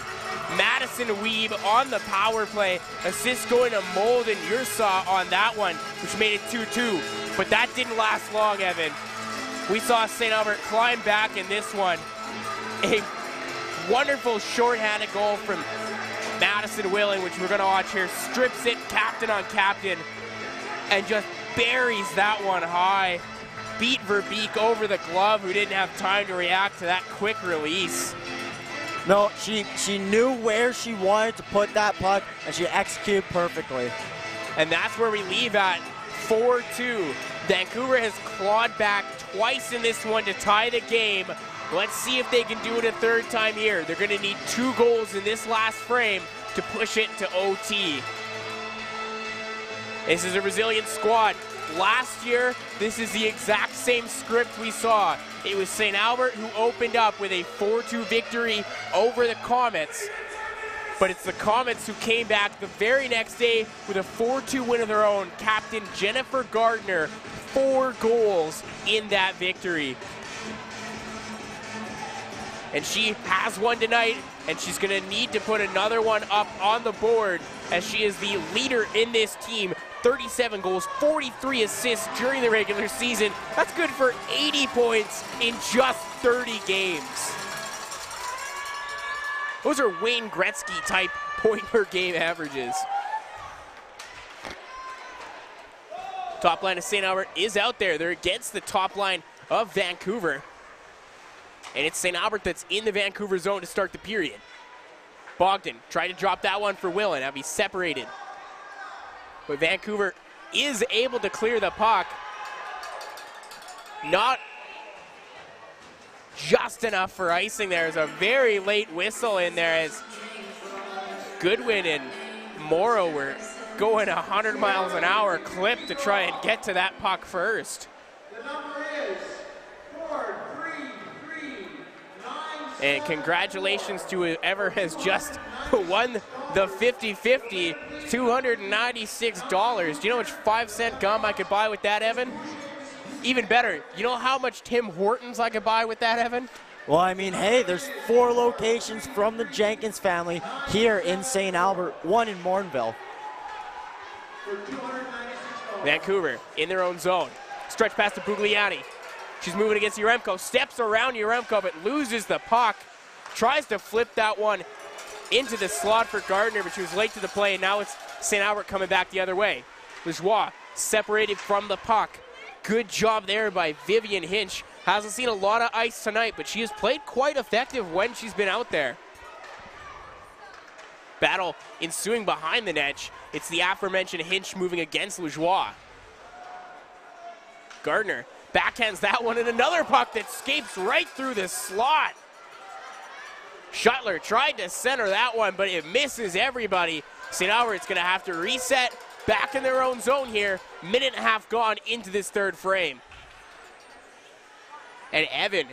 Madison Weeb on the power play, assist going to Molden Ursaw on that one, which made it 2-2. But that didn't last long, Evan. We saw St. Albert climb back in this one. A wonderful shorthanded goal from Madison Willing, which we're going to watch here. Strips it captain on captain and just buries that one high. Beat Verbeek over the glove, who didn't have time to react to that quick release. No, she knew where she wanted to put that puck, and she executed perfectly. And that's where we leave at 4-2. Vancouver has clawed back twice in this one to tie the game. Let's see if they can do it a third time here. They're going to need 2 goals in this last frame to push it to OT. This is a resilient squad. Last year, this is the exact same script we saw. It was St. Albert who opened up with a 4-2 victory over the Comets. But it's the Comets who came back the very next day with a 4-2 win of their own. Captain Jennifer Gardner, 4 goals in that victory. And she has one tonight, and she's going to need to put another one up on the board, as she is the leader in this team. 37 goals, 43 assists during the regular season. That's good for 80 points in just 30 games. Those are Wayne Gretzky type point per game averages. Top line of St. Albert is out there. They're against the top line of Vancouver. And it's St. Albert that's in the Vancouver zone to start the period. Bogdan tried to drop that one for Willen. Now he's separated. But Vancouver is able to clear the puck. Not just enough for icing. There's a very late whistle in there as Goodwin and Morrow were going 100 miles an hour clip to try and get to that puck first. The number is 4-3-3-9. And congratulations to whoever has just won the 50-50, $296. Do you know which 5-cent gum I could buy with that, Evan? Even better, you know how much Tim Hortons I could buy with that, Evan? Well, I mean, hey, there's 4 locations from the Jenkins family here in St. Albert, 1 in Morinville. Vancouver in their own zone. Stretch pass to Bugliani. She's moving against Yaremko, steps around Yaremko, but loses the puck. Tries to flip that one into the slot for Gardner, but she was late to the play, and now it's St. Albert coming back the other way. Lajoie separated from the puck. Good job there by Vivian Hinch. Hasn't seen a lot of ice tonight, but she has played quite effective when she's been out there. Battle ensuing behind the net. It's the aforementioned Hinch moving against Lajoie. Gardner backhands that one, and another puck that escapes right through the slot. Shuttler tried to center that one, but it misses everybody. St. Albert's going to have to reset back in their own zone here. Minute and a half gone into this third frame. And Evan,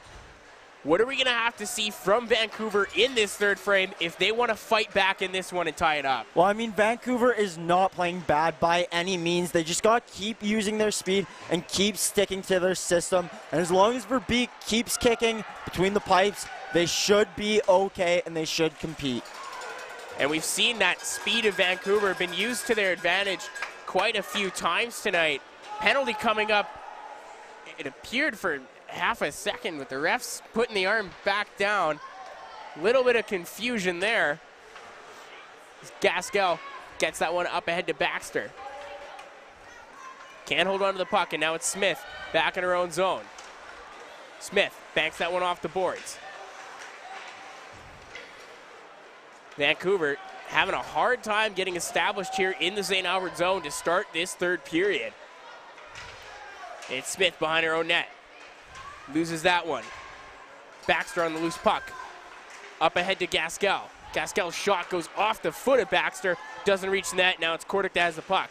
What are we going to have to see from Vancouver in this third frame if they want to fight back in this one and tie it up? Well, I mean, Vancouver is not playing bad by any means. They just got to keep using their speed and keep sticking to their system. And as long as Verbeek keeps kicking between the pipes, they should be okay and they should compete. And we've seen that speed of Vancouver been used to their advantage quite a few times tonight. Penalty coming up. It appeared for half a second with the refs putting the arm back down. Little bit of confusion there. Gaskell gets that one up ahead to Baxter. Can't hold on to the puck, and now it's Smith back in her own zone. Smith banks that one off the boards. Vancouver having a hard time getting established here in the St. Albert zone to start this third period. It's Smith behind her own net. Loses that one. Baxter on the loose puck. Up ahead to Gaskell. Gaskell's shot goes off the foot of Baxter. Doesn't reach the net. Now it's Kordic that has the puck.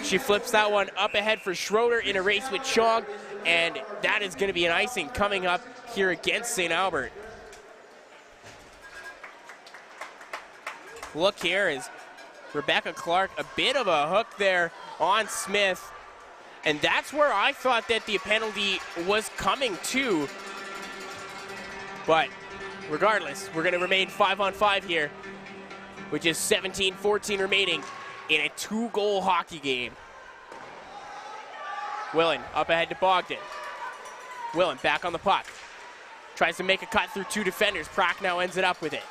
She flips that one up ahead for Schroeder in a race with Chong. And that is going to be an icing coming up here against St. Albert. Look here is Rebecca Clark. A bit of a hook there on Smith. And that's where I thought that the penalty was coming to. But regardless, we're going to remain 5-on-5 here, which is 17-14 remaining in a 2-goal hockey game. Willen up ahead to Bogdan. Willen back on the puck. Tries to make a cut through 2 defenders. Prack now ends it up with it.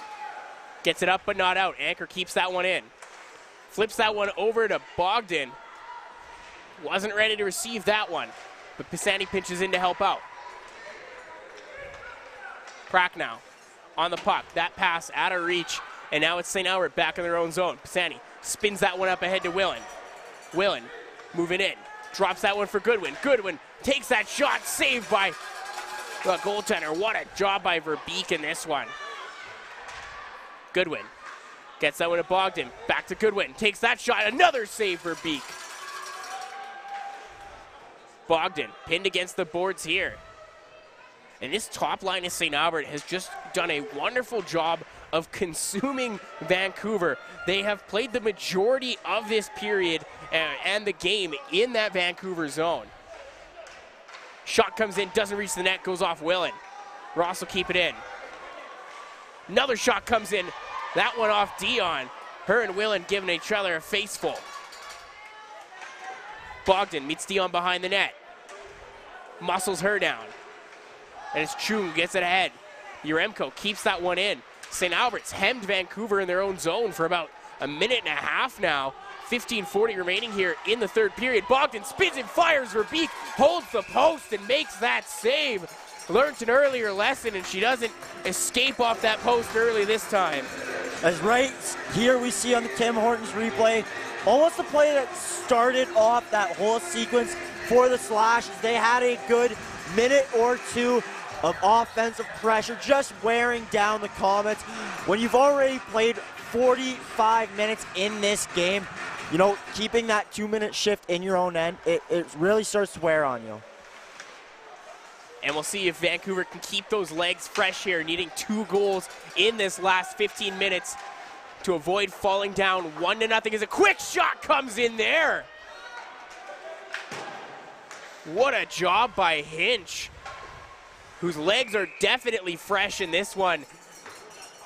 Gets it up but not out. Anchor keeps that one in. Flips that one over to Bogdan. Wasn't ready to receive that one, but Pisani pinches in to help out. Prack now on the puck. That pass out of reach, and now it's St. Albert back in their own zone. Pisani spins that one up ahead to Willen. Willen moving in. Drops that one for Goodwin. Goodwin takes that shot, saved by the goaltender. What a job by Verbeek in this one. Goodwin gets that one to Bogdan. Back to Goodwin. Takes that shot. Another save for Verbeek. Bogdan pinned against the boards here. And this top line of St. Albert has just done a wonderful job of consuming Vancouver. They have played the majority of this period and the game in that Vancouver zone. Shot comes in, doesn't reach the net, goes off Willen. Ross will keep it in. Another shot comes in, that one off Dion. Her and Willen giving each other a faceful. Bogdan meets Dion behind the net. Muscles her down. And it's Chu who gets it ahead. Yaremko keeps that one in. St. Albert's hemmed Vancouver in their own zone for about a minute and a half now. 15:40 remaining here in the third period. Bogdan spins and fires. Verbeek holds the post and makes that save. Learned an earlier lesson, and she doesn't escape off that post early this time. As right here we see on the Tim Hortons replay, almost the play that started off that whole sequence for the Slashes. They had a good minute or two of offensive pressure, just wearing down the Comets. When you've already played 45 minutes in this game, you know, keeping that 2-minute shift in your own end, it really starts to wear on you. And we'll see if Vancouver can keep those legs fresh here, needing 2 goals in this last 15 minutes to avoid falling down 1-0 as a quick shot comes in there. What a job by Hinch, whose legs are definitely fresh in this one.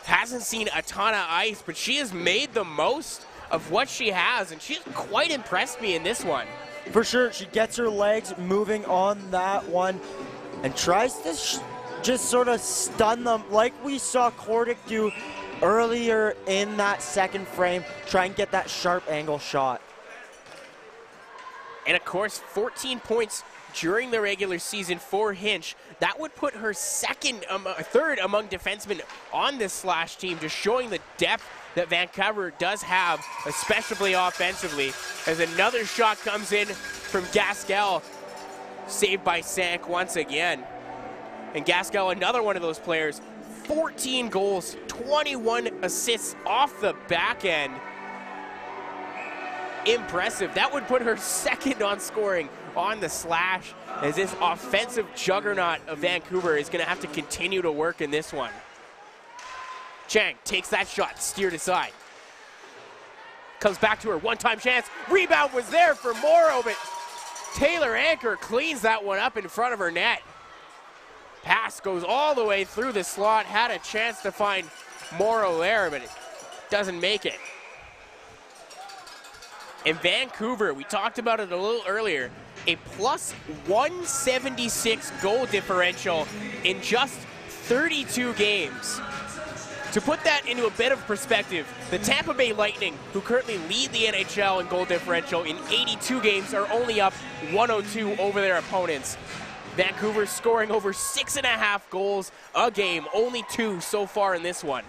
Hasn't seen a ton of ice, but she has made the most of what she has, and she's quite impressed me in this one. For sure, she gets her legs moving on that one and tries to just sort of stun them like we saw Kordic do earlier in that second frame, try and get that sharp angle shot. And of course, 14 points during the regular season for Hinch. That would put her third among defensemen on this Slash team, just showing the depth that Vancouver does have, especially offensively. As another shot comes in from Gaskell, saved by Sank once again. And Gaskell, another one of those players, 14 goals, 21 assists off the back end. Impressive. That would put her second on scoring on the Slash. as this offensive juggernaut of Vancouver is going to have to continue to work in this one. Chang takes that shot, steered aside. Comes back to her, one-time chance. Rebound was there for Morrow, but Taylor Anchor cleans that one up in front of her net. Pass goes all the way through the slot. Had a chance to find Morrow there, but it doesn't make it. In Vancouver, we talked about it a little earlier, a plus 176 goal differential in just 32 games. To put that into a bit of perspective, the Tampa Bay Lightning, who currently lead the NHL in goal differential in 82 games, are only up 102 over their opponents. Vancouver scoring over 6.5 goals a game, only 2 so far in this one.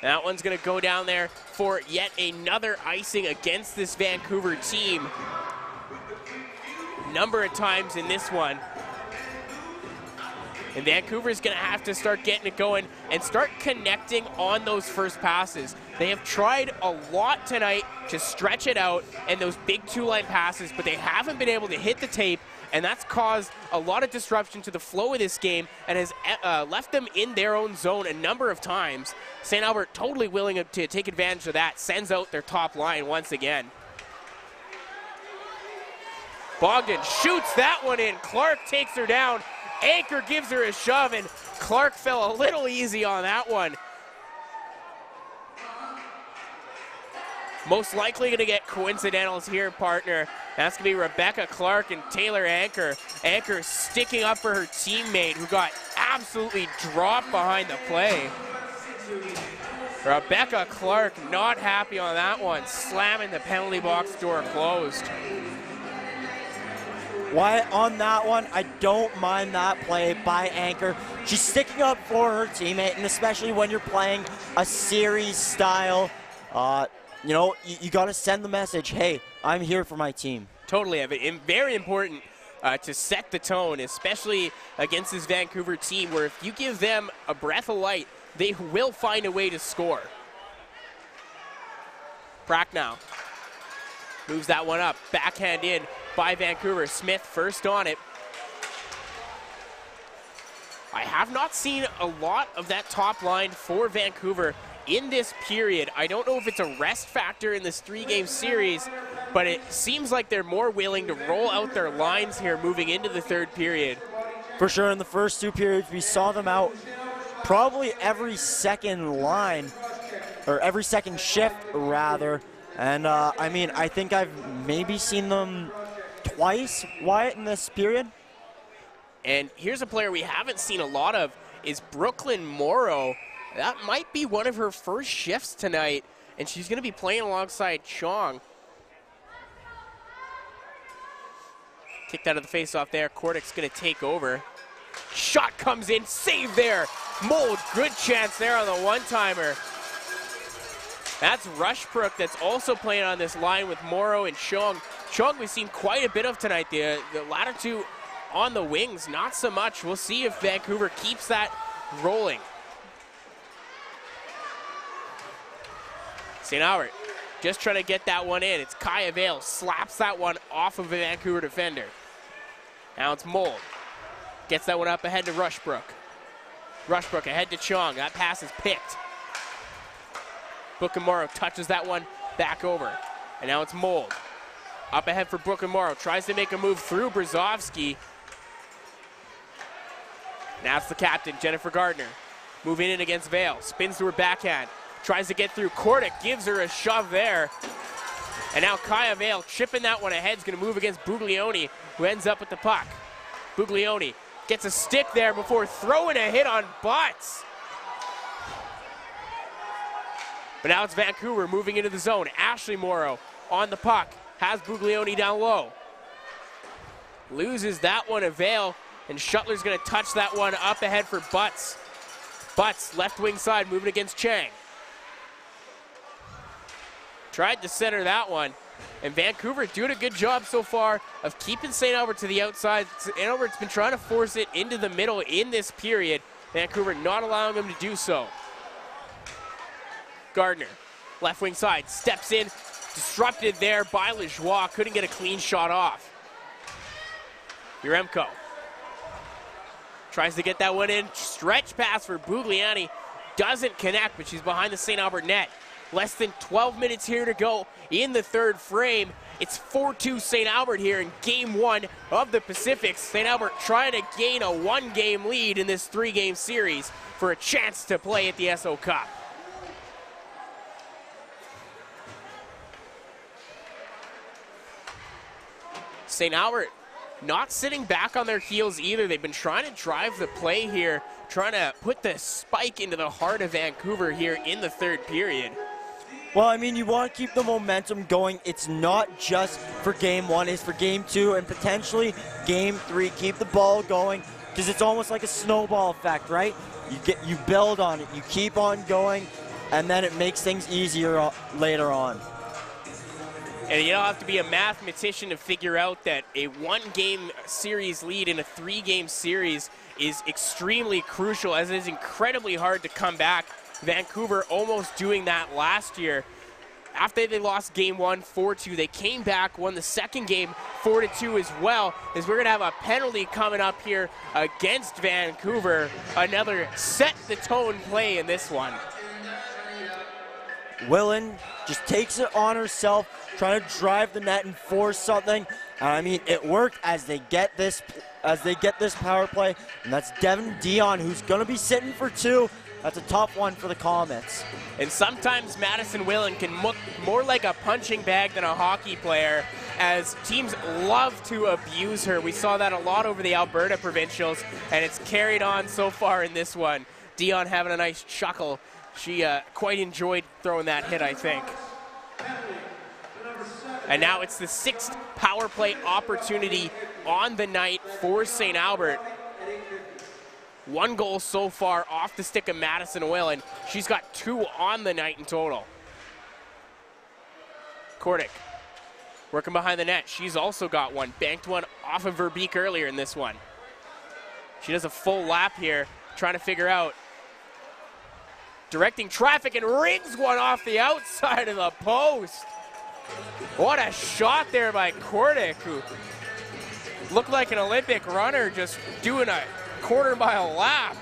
That one's going to go down there for yet another icing against this Vancouver team. Number of times in this one. And Vancouver's going to have to start getting it going and start connecting on those first passes. They have tried a lot tonight to stretch it out and those big two-line passes, but they haven't been able to hit the tape, and that's caused a lot of disruption to the flow of this game and has left them in their own zone a number of times. St. Albert totally willing to take advantage of that, sends out their top line once again. Bogdan shoots that one in. Clark takes her down. Anchor gives her a shove, and Clark fell a little easy on that one. Most likely going to get coincidentals here, partner. That's going to be Rebecca Clark and Taylor Anchor. Anchor sticking up for her teammate who got absolutely dropped behind the play. Rebecca Clark not happy on that one, slamming the penalty box door closed. Wyatt, on that one, I don't mind that play by Anchor. She's sticking up for her teammate, and especially when you're playing a series style, you know, you got to send the message, hey, I'm here for my team. Totally, and very important to set the tone, especially against this Vancouver team, where if you give them a breath of light, they will find a way to score. Bracknell moves that one up, backhand in by Vancouver. Smith first on it. I have not seen a lot of that top line for Vancouver in this period. I don't know if it's a rest factor in this 3-game series, but it seems like they're more willing to roll out their lines here moving into the third period. For sure, in the first 2 periods, we saw them out probably every second line, or every second shift, rather. And, I mean, I think I've maybe seen them twice, Wyatt, in this period. And here's a player we haven't seen a lot of, is Brooklyn Morrow. That might be one of her first shifts tonight, and she's going to be playing alongside Chong. Kicked out of the faceoff there. Kordick's going to take over. Shot comes in, save there. Mold, good chance there on the one-timer. That's Rushbrook that's also playing on this line with Morrow and Chong. Chong we've seen quite a bit of tonight. The latter two on the wings, not so much. We'll see if Vancouver keeps that rolling. St. Albert just trying to get that one in. It's Kaya Vale, slaps that one off of a Vancouver defender. Now it's Mold. Gets that one up ahead to Rushbrook. Rushbrook ahead to Chong. That pass is picked. Brooklyn Morrow touches that one back over. And now it's Mold. Up ahead for Brooklyn Morrow. Tries to make a move through Brzezowski. Now it's the captain, Jennifer Gardner. Moving in against Vale. Spins to her backhand. Tries to get through. Kordick gives her a shove there. And now Kaya Vale chipping that one ahead is going to move against Buglioni, who ends up with the puck. Buglioni gets a stick there before throwing a hit on Butts. But now it's Vancouver moving into the zone. Ashley Morrow on the puck. Has Buglioni down low. Loses that one to Vale. And Shuttler's going to touch that one up ahead for Butts. Butts, left wing side, moving against Chang. Tried to center that one. And Vancouver doing a good job so far of keeping St. Albert to the outside. St. Albert's been trying to force it into the middle in this period. Vancouver not allowing them to do so. Gardner, left wing side, steps in, disrupted there by Lajoie. Couldn't get a clean shot off. Yaremko tries to get that one in. Stretch pass for Bugliani. Doesn't connect, but she's behind the St. Albert net. Less than 12 minutes here to go in the third frame. It's 4-2 St. Albert here in Game 1 of the Pacifics. St. Albert trying to gain a one-game lead in this three-game series for a chance to play at the SO Cup. St. Albert not sitting back on their heels either. They've been trying to drive the play here, trying to put the spike into the heart of Vancouver here in the third period. Well, I mean, you want to keep the momentum going. It's not just for Game 1, it's for Game 2 and potentially Game 3. Keep the ball going because it's almost like a snowball effect, right? You build on it, you keep on going, and then it makes things easier later on. And you don't have to be a mathematician to figure out that a one-game series lead in a three-game series is extremely crucial, as it is incredibly hard to come back. Vancouver almost doing that last year. After they lost Game 1 4-2, they came back, won the second game 4-2 as well, as we're going to have a penalty coming up here against Vancouver. Another set-the-tone play in this one. Willen just takes it on herself, trying to drive the net and force something. And I mean, it worked as they get this power play, and that's Devin Dion, who's going to be sitting for two. That's a tough one for the Comets. And sometimes Madison Willen can look more like a punching bag than a hockey player, as teams love to abuse her. We saw that a lot over the Alberta Provincials, and it's carried on so far in this one. Dion having a nice chuckle. She quite enjoyed throwing that hit, I think. And now it's the sixth power play opportunity on the night for St. Albert. One goal so far off the stick of Madison Willen. She's got two on the night in total. Kordic working behind the net. She's also got one. Banked one off of Verbeek earlier in this one. She does a full lap here, trying to figure out. Directing traffic and rings one off the outside of the post. What a shot there by Kordic, who looked like an Olympic runner just doing a quarter-mile lap.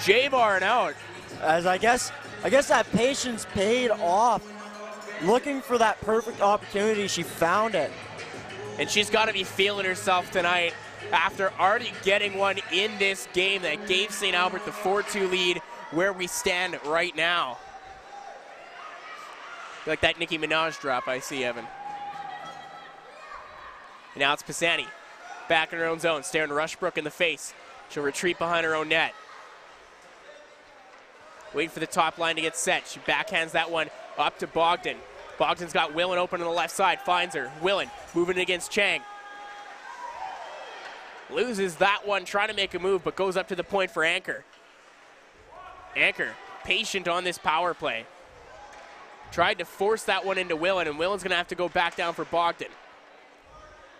J-barring out. As I guess that patience paid off. Looking for that perfect opportunity, she found it. And she's got to be feeling herself tonight after already getting one in this game that gave St. Albert the 4-2 lead where we stand right now. Like that Nicki Minaj drop I see, Evan. And now it's Pisani. Back in her own zone, staring Rushbrook in the face. She'll retreat behind her own net. Wait for the top line to get set. She backhands that one up to Bogdan. Bogdan's got Willen open on the left side, finds her. Willen moving against Chang. Loses that one, trying to make a move, but goes up to the point for Anchor. Anchor, patient on this power play. Tried to force that one into Willen, and Willen's going to have to go back down for Bogdan.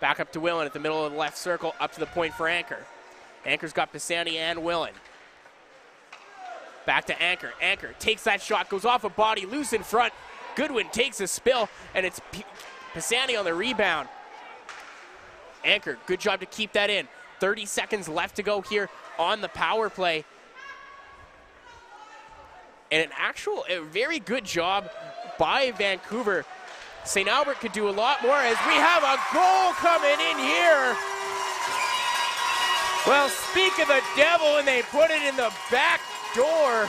Back up to Willen at the middle of the left circle, up to the point for Anchor. Anchor's got Pisani and Willen. Back to Anchor. Anchor takes that shot, goes off a body, loose in front. Goodwin takes a spill, and it's Pisani on the rebound. Anchor, good job to keep that in. 30 seconds left to go here on the power play. And a very good job by Vancouver. St. Albert could do a lot more as we have a goal coming in here. Well, speak of the devil, and they put it in the back door.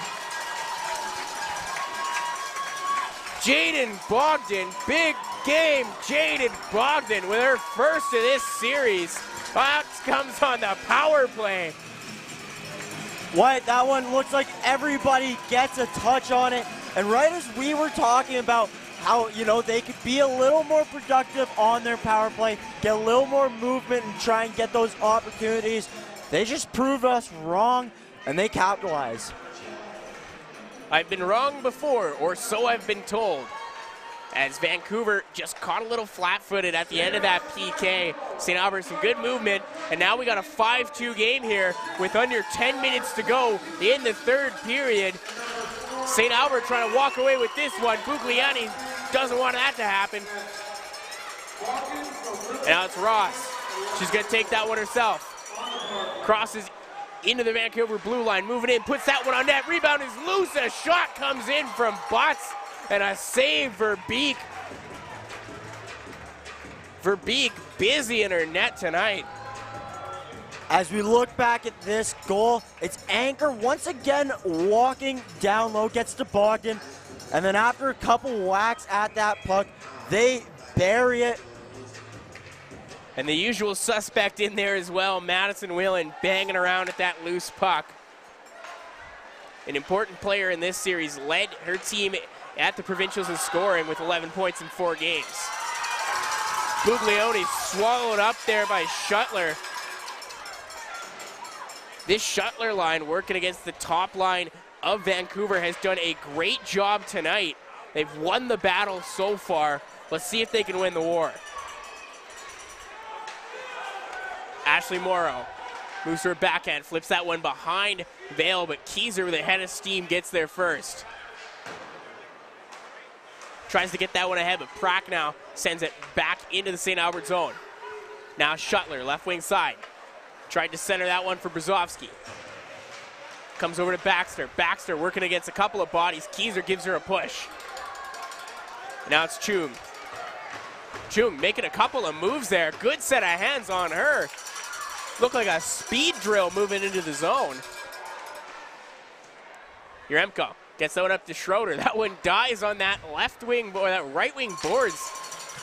Jaden Bogdan, big game. Jaden Bogdan with her first of this series. That comes on the power play. What? That one looks like everybody gets a touch on it. And right as we were talking about how, they could be a little more productive on their power play, get a little more movement and try and get those opportunities, they just proved us wrong, and they capitalize. I've been wrong before, or so I've been told. As Vancouver just caught a little flat-footed at the end of that PK. St. Albert, some good movement, and now we got a 5-2 game here with under 10 minutes to go in the third period. St. Albert trying to walk away with this one. Bugliani doesn't want that to happen. And now it's Ross. She's going to take that one herself. Crosses into the Vancouver blue line, moving in, puts that one on net. Rebound is loose. A shot comes in from Butts, and a save for Verbeek. Verbeek busy in her net tonight. As we look back at this goal, it's Anchor once again walking down low, gets to Bogdan, and then after a couple whacks at that puck, they bury it. And the usual suspect in there as well, Madison Whelan, banging around at that loose puck. An important player in this series, led her team at the provincials in scoring with 11 points in 4 games. Buglioni swallowed up there by Shuttler. This Shuttler line working against the top line of Vancouver has done a great job tonight. They've won the battle so far. Let's see if they can win the war. Ashley Morrow moves her backhand, flips that one behind Vale, but Keyser with a head of steam gets there first. Tries to get that one ahead, but Prack now sends it back into the St. Albert zone. Now Shuttler, left wing side. Tried to center that one for Brzezowski. Comes over to Baxter. Baxter working against a couple of bodies. Keyser gives her a push. Now it's Chung. Chung making a couple of moves there. Good set of hands on her. Looked like a speed drill moving into the zone. Yaremko gets that one up to Schroeder. That one dies on that left wing or that right wing boards.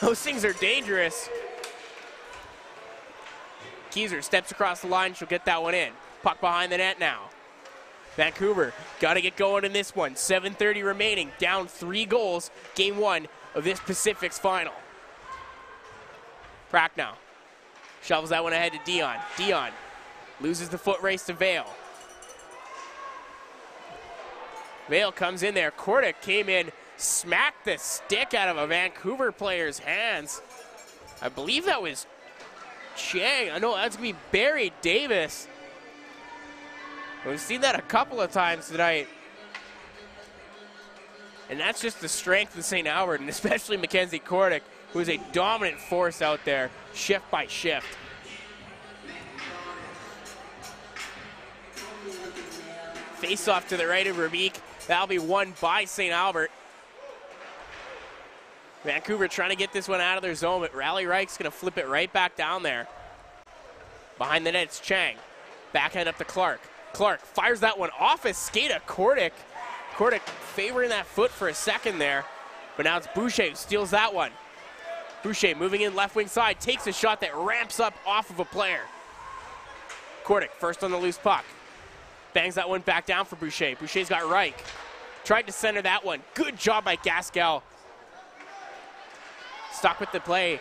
Those things are dangerous. Keyser steps across the line. She'll get that one in. Puck behind the net now. Vancouver got to get going in this one. 7:30 remaining. Down 3 goals. Game 1 of this Pacific's final. Prack now. Shovels that one ahead to Dion. Dion loses the foot race to Vale. Vale comes in there. Kordic came in, smacked the stick out of a Vancouver player's hands. I believe that was Chang. I know that's going to be Barry Davis. We've seen that a couple of times tonight. And that's just the strength of St. Albert, and especially Mackenzie Kordic, who is a dominant force out there, shift by shift. Face off to the right of Verbeek. That'll be won by St. Albert. Vancouver trying to get this one out of their zone, but Rally Reich's going to flip it right back down there. Behind the net, it's Chang. Backhand up to Clark. Clark fires that one off his skate of Kordic. Kordic favoring that foot for a second there, but now it's Boucher who steals that one. Boucher moving in left wing side, takes a shot that ramps up off of a player. Kordic first on the loose puck. Bangs that one back down for Boucher. Boucher's got Reich. Tried to center that one. Good job by Gaskell. Stuck with the play.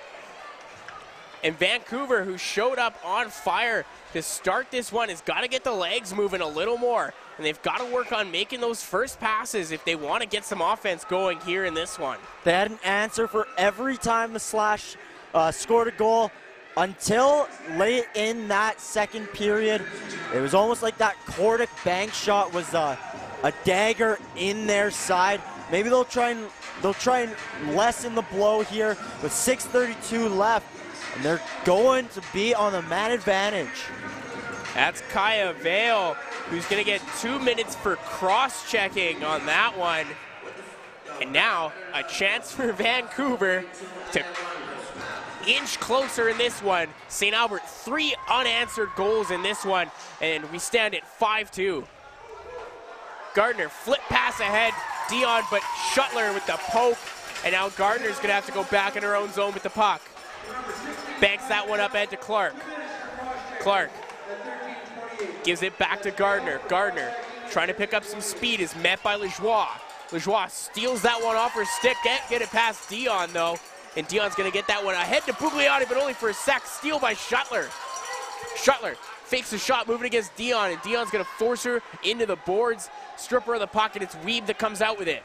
And Vancouver, who showed up on fire to start this one, has got to get the legs moving a little more. And they've got to work on making those first passes if they want to get some offense going here in this one. They had an answer for every time the Slash scored a goal until late in that second period. It was almost like that Kordic bank shot was a dagger in their side. Maybe they'll try and lessen the blow here with 6:32 left. And they're going to be on the man advantage. That's Kaya Vale, who's going to get 2 minutes for cross-checking on that one. And now a chance for Vancouver to inch closer in this one. St. Albert, 3 unanswered goals in this one, and we stand at 5-2. Gardner, flip pass ahead. Dion, but Shuttler with the poke. And now Gardner's going to have to go back in her own zone with the puck. Banks that one up ahead to Clark. Clark gives it back to Gardner. Gardner trying to pick up some speed is met by Lajoie. Lajoie steals that one off her stick. Get it past Dion though. And Dion's going to get that one ahead to Bugliani, but only for a sec. Steal by Shuttler. Shuttler fakes a shot moving against Dion, and Dion's going to force her into the boards. Strip her of the pocket. It's Weeb that comes out with it.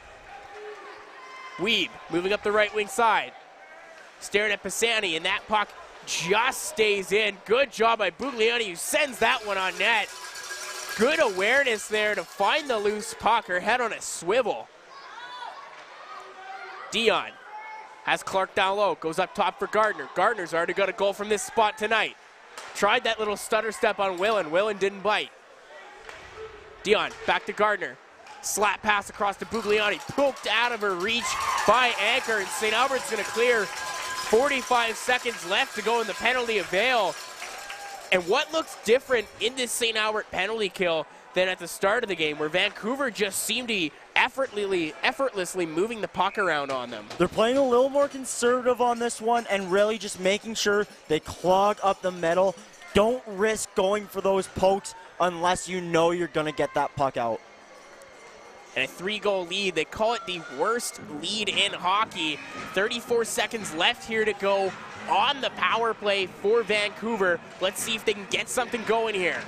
Weeb moving up the right wing side. Staring at Pisani, and that puck just stays in. Good job by Bugliani, who sends that one on net. Good awareness there to find the loose puck. Her head on a swivel. Dion has Clark down low, goes up top for Gardner. Gardner's already got a goal from this spot tonight. Tried that little stutter step on Willen. Willen didn't bite. Dion back to Gardner. Slap pass across to Buglioni. Poked out of her reach by Anchor, and St. Albert's going to clear. 45 seconds left to go in the penalty avail. And what looks different in this St. Albert penalty kill than at the start of the game, where Vancouver just seemed to be effortlessly moving the puck around on them. They're playing a little more conservative on this one and really just making sure they clog up the middle. Don't risk going for those pokes unless you know you're going to get that puck out. And a 3-goal lead. They call it the worst lead in hockey. 34 seconds left here to go on the power play for Vancouver. Let's see if they can get something going here.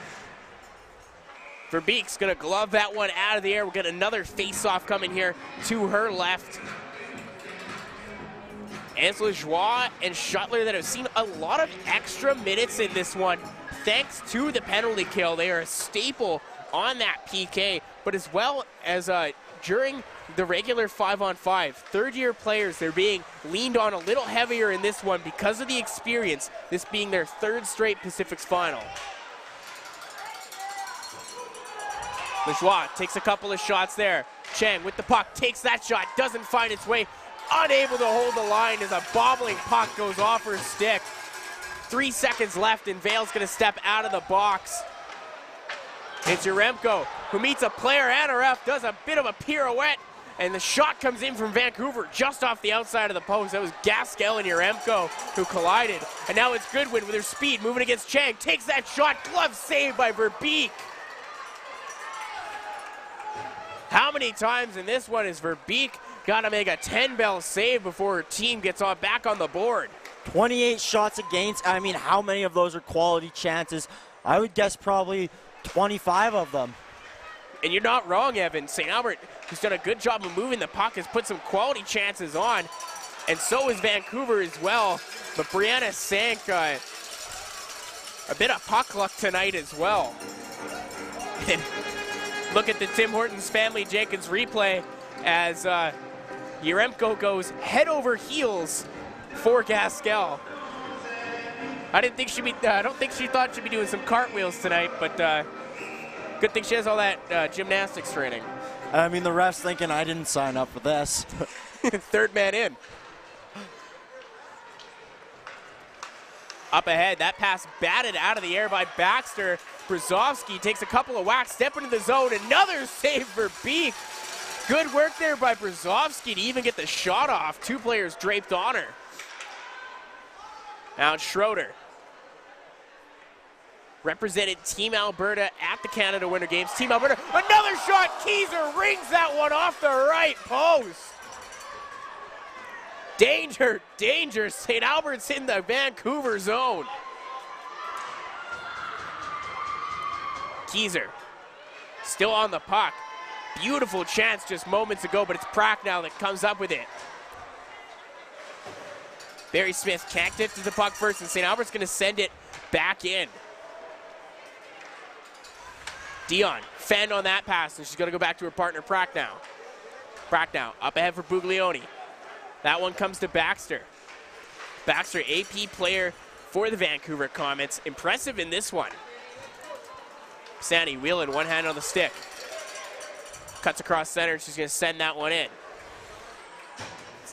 Verbeek's going to glove that one out of the air. We'll get another face-off coming here to her left. Ansel Joie and Shuttler that have seen a lot of extra minutes in this one thanks to the penalty kill. They are a staple on that PK, but as well as during the regular 5-on-5, third-year players, they're being leaned on a little heavier in this one because of the experience, this being their third straight Pacifics final. Lajoie takes a couple of shots there. Chang with the puck, takes that shot, doesn't find its way, unable to hold the line as a bobbling puck goes off her stick. 3 seconds left, and Vale's gonna step out of the box. It's Yaremko, who meets a player and a ref, does a bit of a pirouette, and the shot comes in from Vancouver just off the outside of the post. That was Gaskell and Yaremko who collided. And now it's Goodwin with her speed, moving against Chang, takes that shot, glove saved by Verbeek. How many times in this one is Verbeek got to make a 10-bell save before her team gets back on the board? 28 shots against. I mean, how many of those are quality chances? I would guess probably 25 of them. And you're not wrong, Evan. St. Albert, who's done a good job of moving the puck, has put some quality chances on, and so is Vancouver as well. But Brianna sank a bit of puck luck tonight as well. And look at the Tim Hortons family Jenkins replay as Yaremko goes head over heels for Gaskell. I don't think she thought she'd be doing some cartwheels tonight, but good thing she has all that gymnastics training. I mean, the ref's thinking I didn't sign up for this. Third man in. Up ahead, that pass batted out of the air by Baxter. Brzozowski takes a couple of whacks, step into the zone, another save for Beek. Good work there by Brzozowski to even get the shot off. Two players draped on her. Now it's Schroeder. Represented Team Alberta at the Canada Winter Games. Team Alberta, another shot. Keyser rings that one off the right post. Danger, danger. St. Albert's in the Vancouver zone. Keyser still on the puck. Beautiful chance just moments ago, but it's Prack now that comes up with it. Barry Smith can't get to the puck first, and St. Albert's going to send it back in. Dion, fend on that pass, and she's going to go back to her partner, Prack now. Prack now, up ahead for Buglioni. That one comes to Baxter. Baxter, AP player for the Vancouver Comets. Impressive in this one. Sandy wheeling, one hand on the stick. Cuts across center, she's going to send that one in.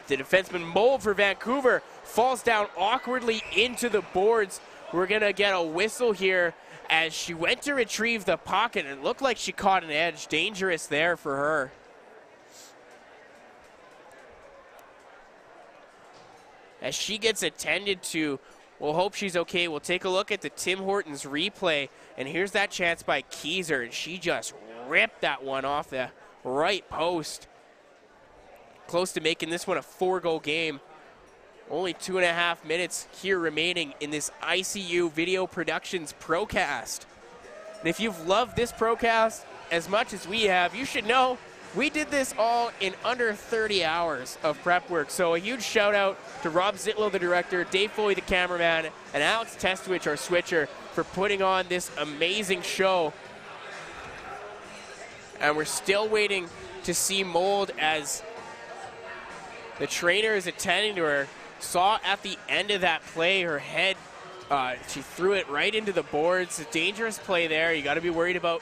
The defenseman Mold for Vancouver falls down awkwardly into the boards. We're going to get a whistle here as she went to retrieve the puck, and it looked like she caught an edge. Dangerous there for her. As she gets attended to, we'll hope she's okay. We'll take a look at the Tim Hortons replay, and here's that chance by Keyser, and she just ripped that one off the right post. Close to making this one a 4-goal game. Only 2.5 minutes here remaining in this ICU Video Productions Procast. And if you've loved this Procast as much as we have, you should know we did this all in under 30 hours of prep work. So a huge shout out to Rob Zitlow, the director, Dave Foley, the cameraman, and Alex Testwich, our switcher, for putting on this amazing show. And we're still waiting to see Mold as the trainer is attending to her. Saw at the end of that play her head, she threw it right into the boards. A dangerous play there. You got to be worried about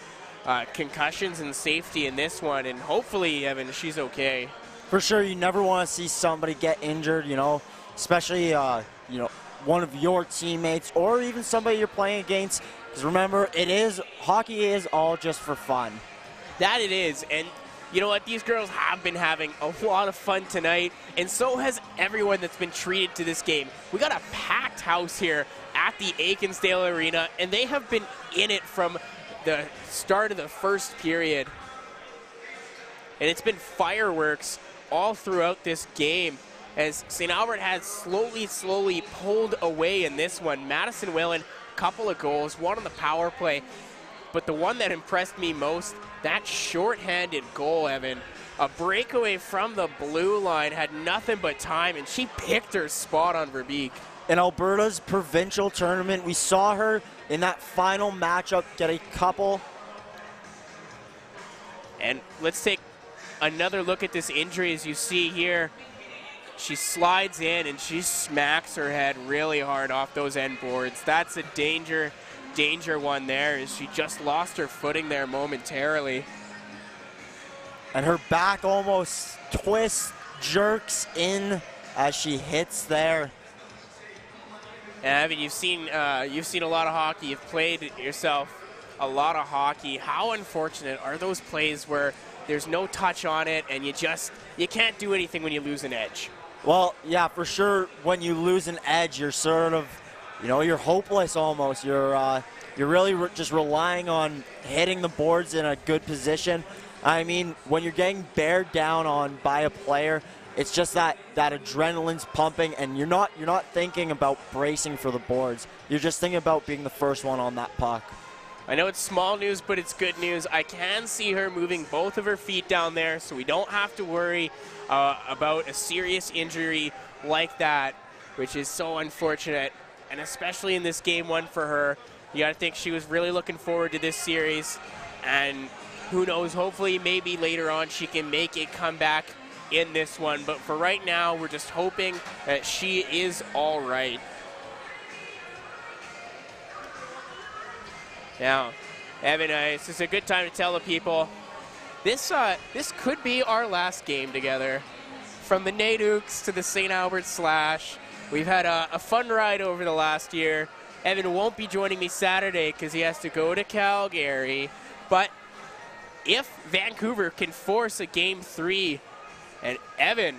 concussions and safety in this one. And hopefully, Evan, she's okay. For sure, you never want to see somebody get injured, you know, especially, you know, one of your teammates or even somebody you're playing against. Because remember, hockey is all just for fun. That it is. And you know what? These girls have been having a lot of fun tonight, and so has everyone that's been treated to this game. We got a packed house here at the Akinsdale Arena, and they have been in it from the start of the first period. And it's been fireworks all throughout this game as St. Albert has slowly pulled away in this one. Madison Whalen, couple of goals, one on the power play. But the one that impressed me most, that shorthanded goal, Evan. A breakaway from the blue line, had nothing but time, and she picked her spot on Verbeek. In Alberta's provincial tournament, we saw her in that final matchup get a couple. And let's take another look at this injury. As you see here, she slides in and she smacks her head really hard off those end boards. That's a danger one there, as she just lost her footing there momentarily. And her back almost twists, jerks in as she hits there. And I mean, you've seen a lot of hockey. You've played yourself a lot of hockey. How unfortunate are those plays where there's no touch on it and you can't do anything when you lose an edge? Well, yeah, for sure. When you lose an edge, you're sort of, you know, you're hopeless almost. You're really just relying on hitting the boards in a good position. I mean, when you're getting bared down on by a player, it's just that adrenaline's pumping, and you're not thinking about bracing for the boards. You're just thinking about being the first one on that puck. I know it's small news, but it's good news. I can see her moving both of her feet down there, so we don't have to worry about a serious injury like that, which is so unfortunate. And especially in this game one for her, you got to think she was really looking forward to this series. And who knows, hopefully maybe later on she can make a comeback in this one. But for right now, we're just hoping that she is all right. Now, Evan, this is a good time to tell the people, this could be our last game together. From the Nadukes to the St. Albert Slash, we've had a fun ride over the last year. Evan won't be joining me Saturday because he has to go to Calgary. But if Vancouver can force a Game 3, and Evan,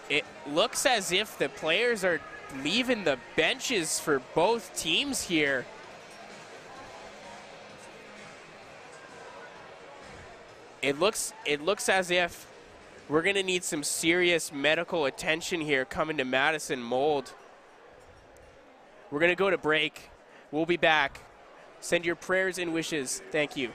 it looks as if the players are leaving the benches for both teams here. It looks as if we're going to need some serious medical attention here coming to Madison Mold. We're going to go to break. We'll be back. Send your prayers and wishes. Thank you.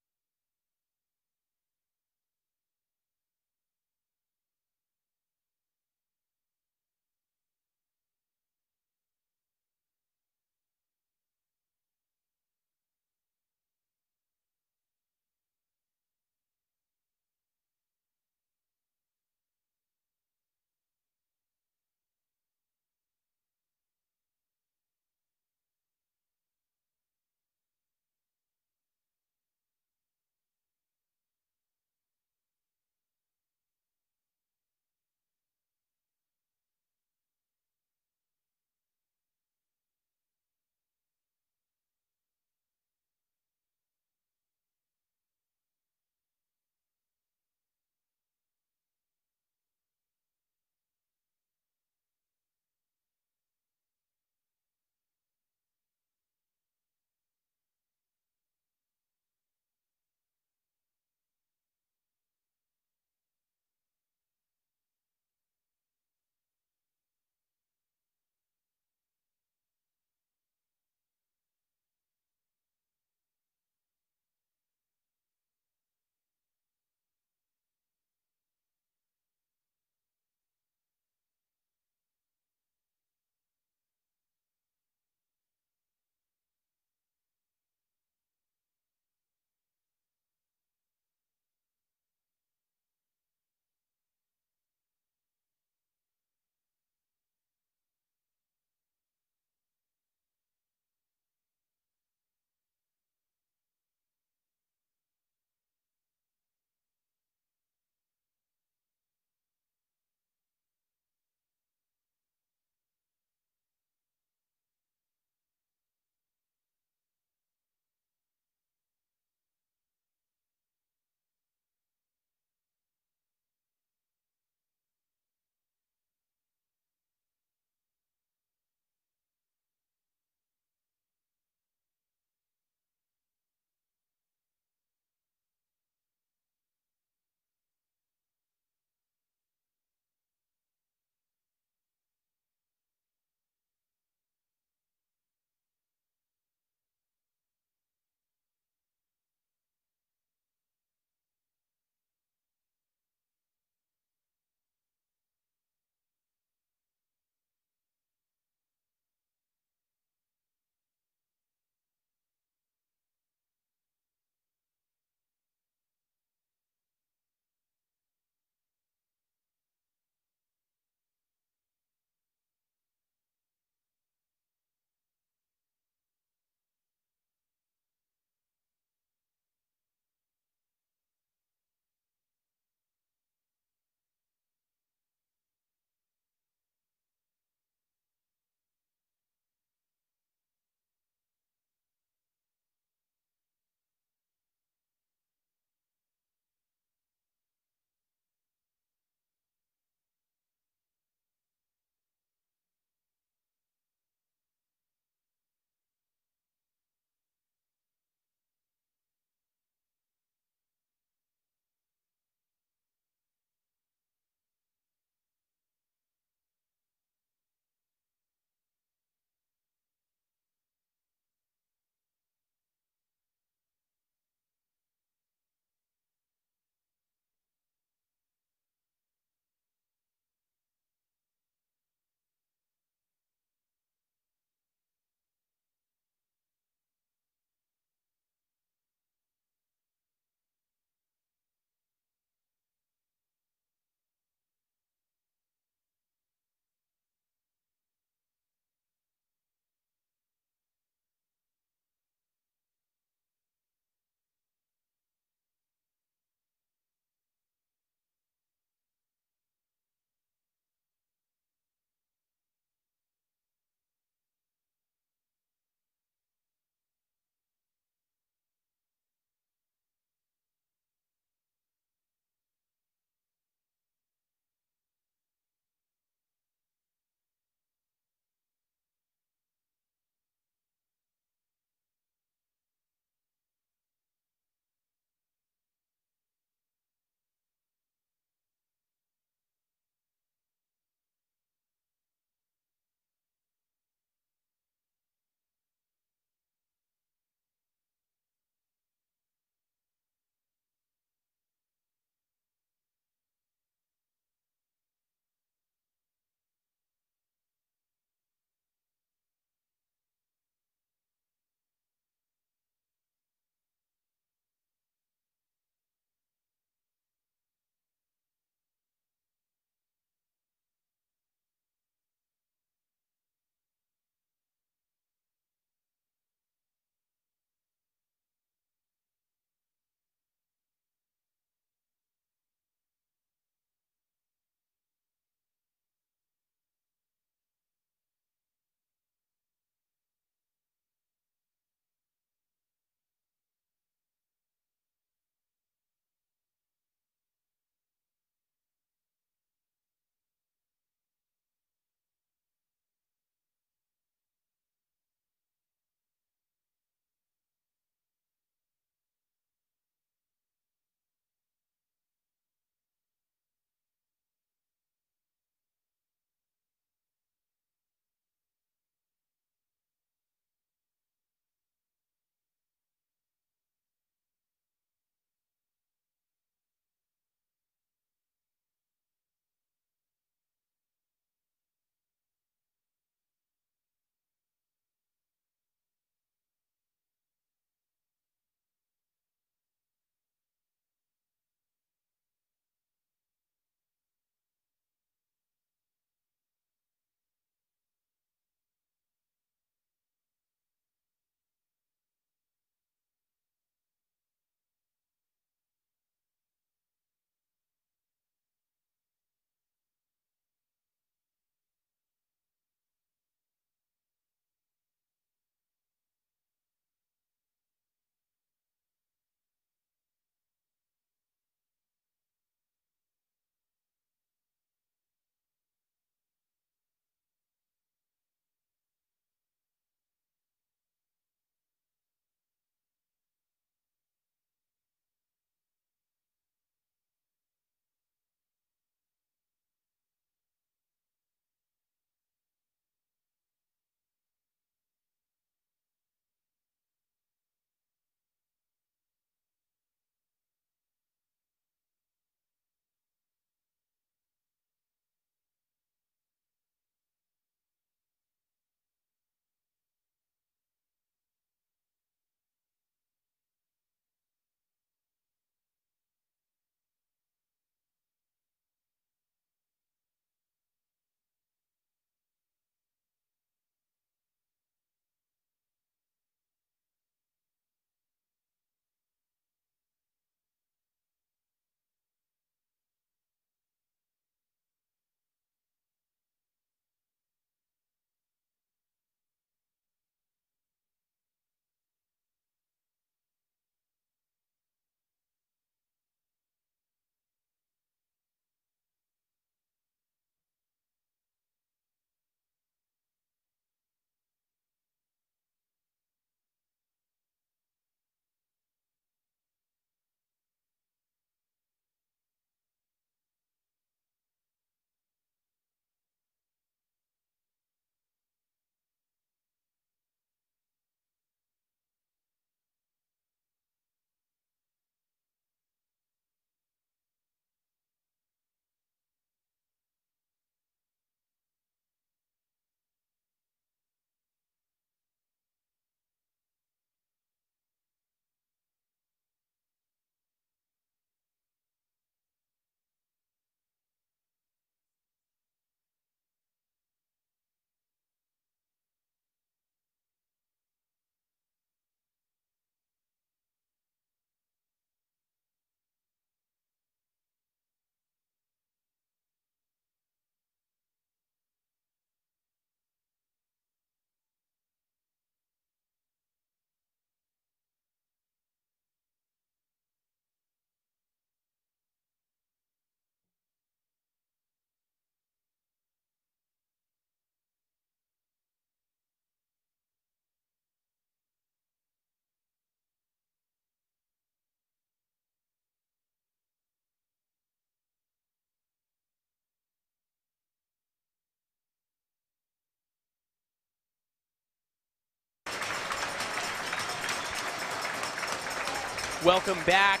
welcome back.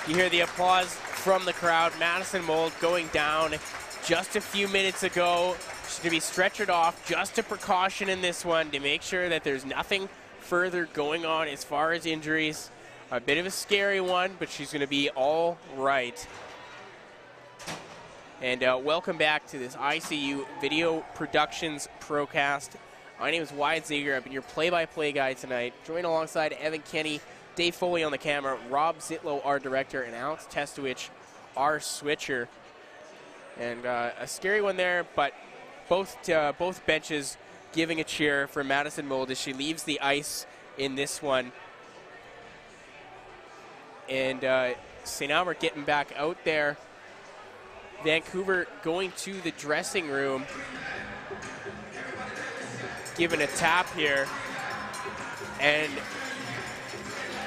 You hear the applause from the crowd. Madison Mold going down just a few minutes ago. She's going to be stretchered off, just a precaution in this one to make sure that there's nothing further going on as far as injuries. A bit of a scary one, but she's going to be all right. And welcome back to this ICU Video Productions Procast. My name is Wyatt Zager. I've been your play-by-play guy tonight. Joined alongside Evan Kenny, Dave Foley on the camera, Rob Zitlow, our director, and Alex Testowich, our switcher. And a scary one there, but both benches giving a cheer for Madison Mold as she leaves the ice in this one. And St. Albert getting back out there. Vancouver going to the dressing room, giving a tap here, and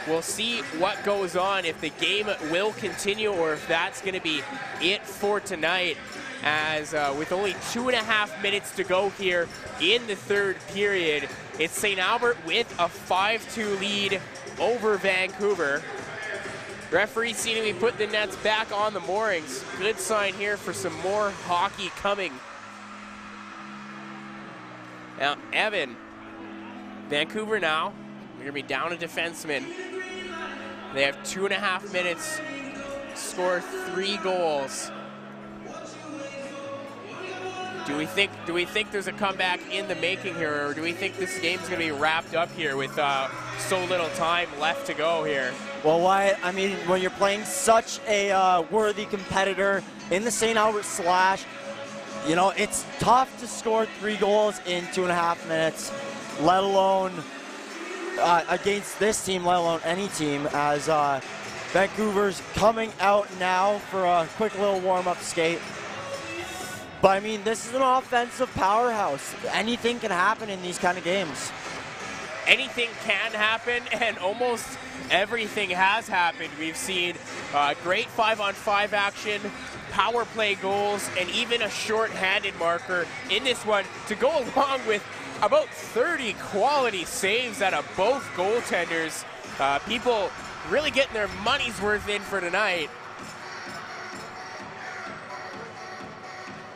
we'll see what goes on, if the game will continue or if that's going to be it for tonight, as with only 2.5 minutes to go here in the third period, it's St. Albert with a 5-2 lead over Vancouver. Referee seem to be putting the nets back on the moorings. Good sign here for some more hockey coming. Now, Evan, Vancouver now, they're going to be down a defenseman. They have 2.5 minutes, score 3 goals. Do we think there's a comeback in the making here, or do we think this game's going to be wrapped up here with so little time left to go here? Well, Wyatt, I mean, when you're playing such a worthy competitor in the St. Albert Slash, you know, it's tough to score 3 goals in 2.5 minutes, let alone against this team, let alone any team, as Vancouver's coming out now for a quick little warm-up skate. But, I mean, this is an offensive powerhouse. Anything can happen in these kind of games. Anything can happen, and almost everything has happened. We've seen great 5-on-5 action, power play goals, and even a short-handed marker in this one to go along with about 30 quality saves out of both goaltenders. People really getting their money's worth in for tonight.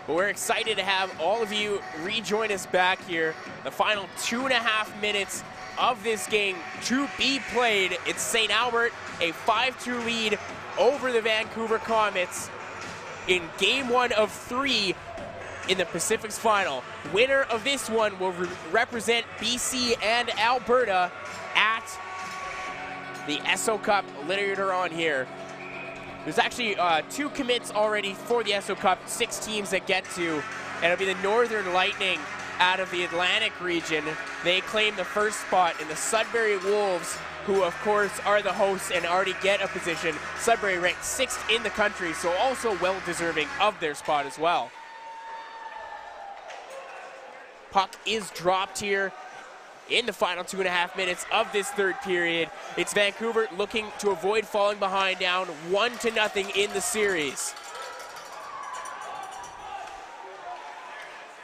But we're excited to have all of you rejoin us back here. The final 2.5 minutes of this game to be played. It's St. Albert, a 5-2 lead over the Vancouver Comets in game 1 of 3 in the Pacific's final. Winner of this one will represent BC and Alberta at the Esso Cup later on here. There's actually 2 commits already for the Esso Cup, 6 teams that get to, and it'll be the Northern Lightning out of the Atlantic region. They claim the first spot in the Sudbury Wolves, who of course are the hosts and already get a position. Sudbury ranked 6th in the country, so also well deserving of their spot as well. Puck is dropped here in the final 2.5 minutes of this third period. It's Vancouver looking to avoid falling behind, down 1-0 in the series.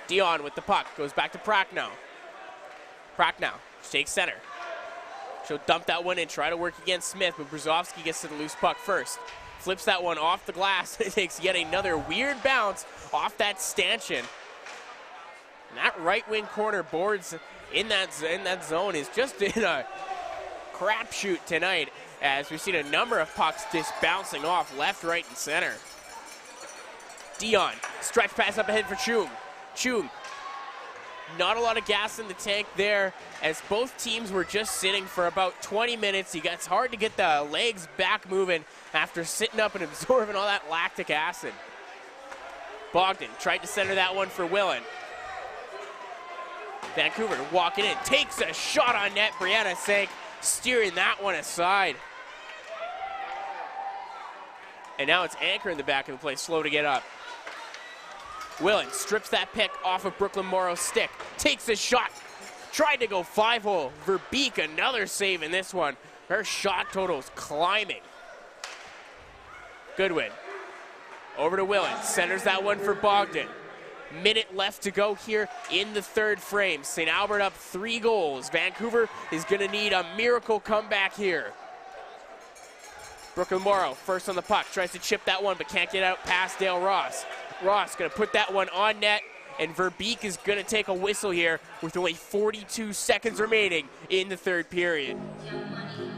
Dion with the puck, goes back to Pracknow. Pracknow takes center. She'll dump that one and try to work against Smith, but Brzezowski gets to the loose puck first. Flips that one off the glass. It takes yet another weird bounce off that stanchion. And that right wing corner boards in that zone is just in a crapshoot tonight, as we've seen a number of pucks just bouncing off left, right, and center. Dion, stretch pass up ahead for Chung. Chung, not a lot of gas in the tank there, as both teams were just sitting for about 20 minutes. It's hard to get the legs back moving after sitting up and absorbing all that lactic acid. Bogdan tried to center that one for Willen. Vancouver walking in, takes a shot on net. Brianna Sank steering that one aside. And now it's Anchor in the back of the play, slow to get up. Willen strips that pick off of Brooklyn Morrow's stick, takes a shot, tried to go 5-hole. Verbeek, another save in this one. Her shot total's climbing. Goodwin, over to Willen, centers that one for Bogdan. Minute left to go here in the third frame. St. Albert up 3 goals. Vancouver is going to need a miracle comeback here. Brooklyn Morrow, first on the puck, tries to chip that one, but can't get out past Dale Ross. Ross gonna put that one on net, and Verbeek is gonna take a whistle here with only 42 seconds remaining in the third period.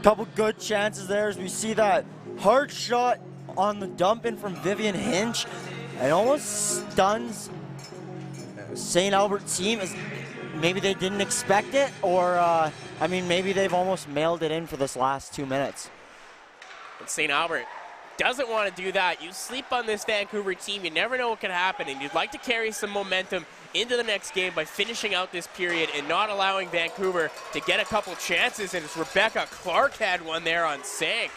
Couple good chances there as we see that hard shot on the dump in from Vivian Hinch. It almost stuns St. Albert team as maybe they didn't expect it, or I mean, maybe they've almost mailed it in for this last 2 minutes. And St. Albert doesn't want to do that. You sleep on this Vancouver team, you never know what can happen, and you'd like to carry some momentum into the next game by finishing out this period and not allowing Vancouver to get a couple chances, and it's Rebecca Clark had one there on Sank.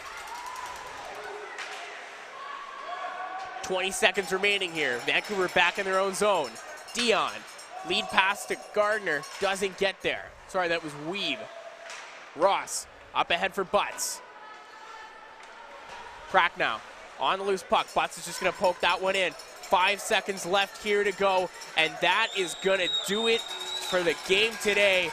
20 seconds remaining here. Vancouver back in their own zone. Dion, lead pass to Gardner, doesn't get there. Sorry, that was Weeb. Ross, up ahead for Butts. Cracknow, on the loose puck. Butts is just gonna poke that one in. 5 seconds left here to go, and that is gonna do it for the game today.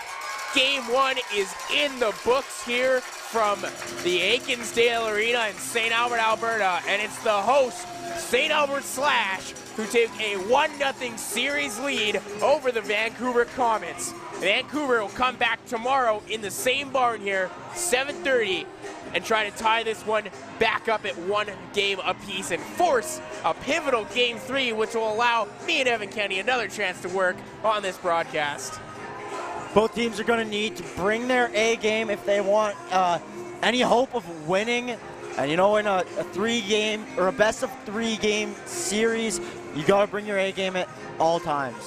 Game one is in the books here from the Akinsdale Arena in St. Albert, Alberta, and it's the host, St. Albert Slash, who take a 1-0 series lead over the Vancouver Comets. Vancouver will come back tomorrow in the same barn here, 7:30, and try to tie this one back up at 1 game apiece and force a pivotal Game 3, which will allow me and Evan Kenny another chance to work on this broadcast. Both teams are going to need to bring their A game if they want any hope of winning. And you know, in a 3-game or a best of 3 game series, you got to bring your A game at all times.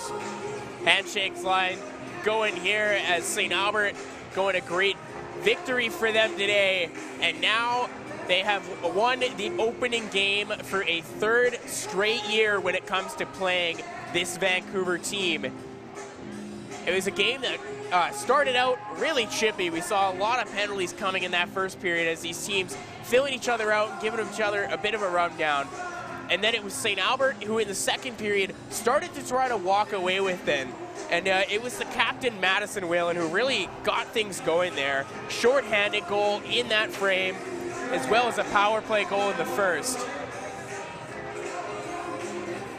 Handshakes line going here as St. Albert going a great victory for them today. And now they have won the opening game for a 3rd straight year when it comes to playing this Vancouver team. It was a game that started out really chippy. We saw a lot of penalties coming in that first period as these teams filling each other out and giving each other a bit of a rundown. And then it was St. Albert who in the second period started to try to walk away with it. And it was the captain, Madison Whalen, who really got things going there. Short-handed goal in that frame, as well as a power play goal in the first.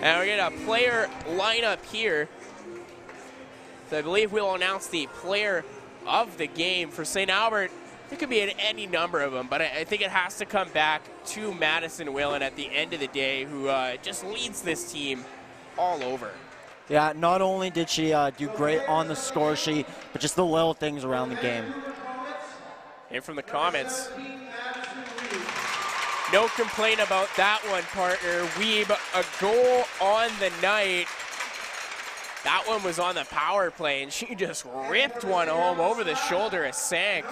And we get a player lineup here. So I believe we'll announce the player of the game for St. Albert. It could be any number of them, but I think it has to come back to Madison Whalen at the end of the day, who just leads this team all over. Yeah, not only did she do great on the score sheet, but just the little things around the game. And from the Comets, no complaint about that one, partner. Weeb, a goal on the night. That one was on the power play, and she just ripped one home over the shoulder of Sank.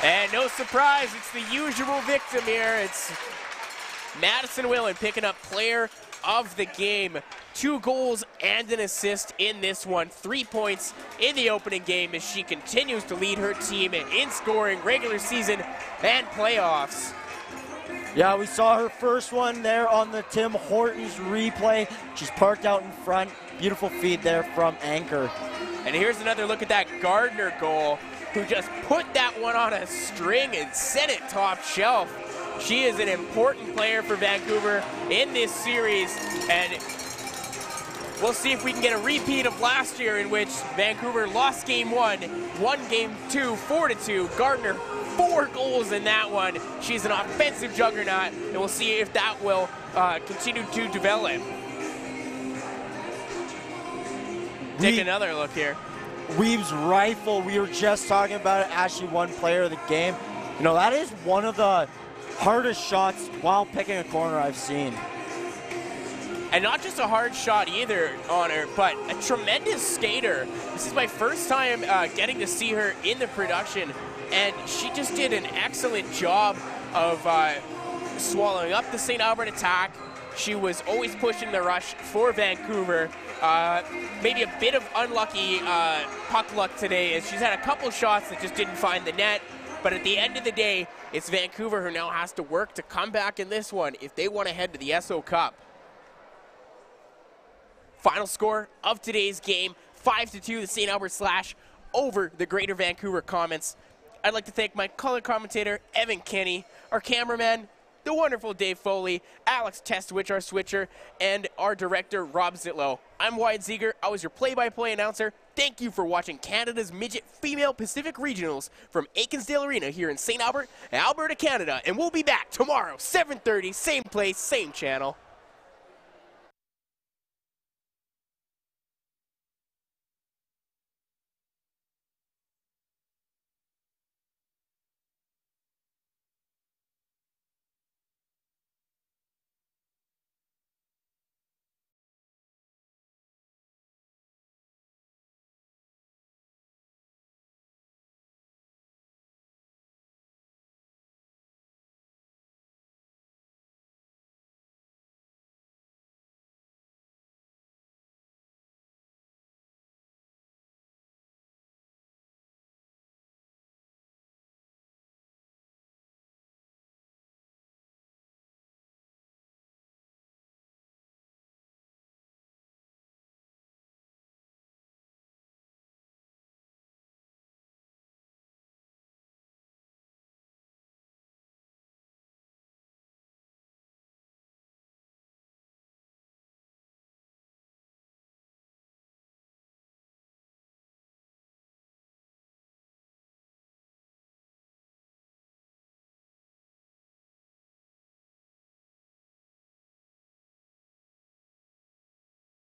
And no surprise, it's the usual victim here. It's Madison Whalen picking up player of the game. 2 goals and an assist in this one. 3 points in the opening game as she continues to lead her team in scoring, regular season and playoffs. Yeah, we saw her first one there on the Tim Hortons replay. She's parked out in front. Beautiful feed there from Anchor. And here's another look at that Gardner goal, who just put that one on a string and sent it top shelf. She is an important player for Vancouver in this series, and we'll see if we can get a repeat of last year in which Vancouver lost game 1, won game 2, 4-2. Gardner, 4 goals in that one. She's an offensive juggernaut, and we'll see if that will continue to develop. Take another look here. Weeb's rifle, we were just talking about it as she won player of the game. You know, that is one of the hardest shots while picking a corner I've seen. And not just a hard shot either on her, but a tremendous skater. This is my first time getting to see her in the production, and she just did an excellent job of swallowing up the St. Albert attack. She was always pushing the rush for Vancouver. Maybe a bit of unlucky puck luck today, as she's had a couple shots that just didn't find the net. But at the end of the day, it's Vancouver who now has to work to come back in this one if they want to head to the SO Cup. Final score of today's game, 5-2, the St. Albert Slash over the Greater Vancouver Comets. I'd like to thank my color commentator, Evan Kinney, our cameraman, the wonderful Dave Foley, Alex Testwich, our switcher, and our director, Rob Zitlow. I'm Wyatt Ziegler. I was your play-by-play announcer. Thank you for watching Canada's Midget Female Pacific Regionals from Akinsdale Arena here in St. Albert, Alberta, Canada. And we'll be back tomorrow, 7:30, same place, same channel.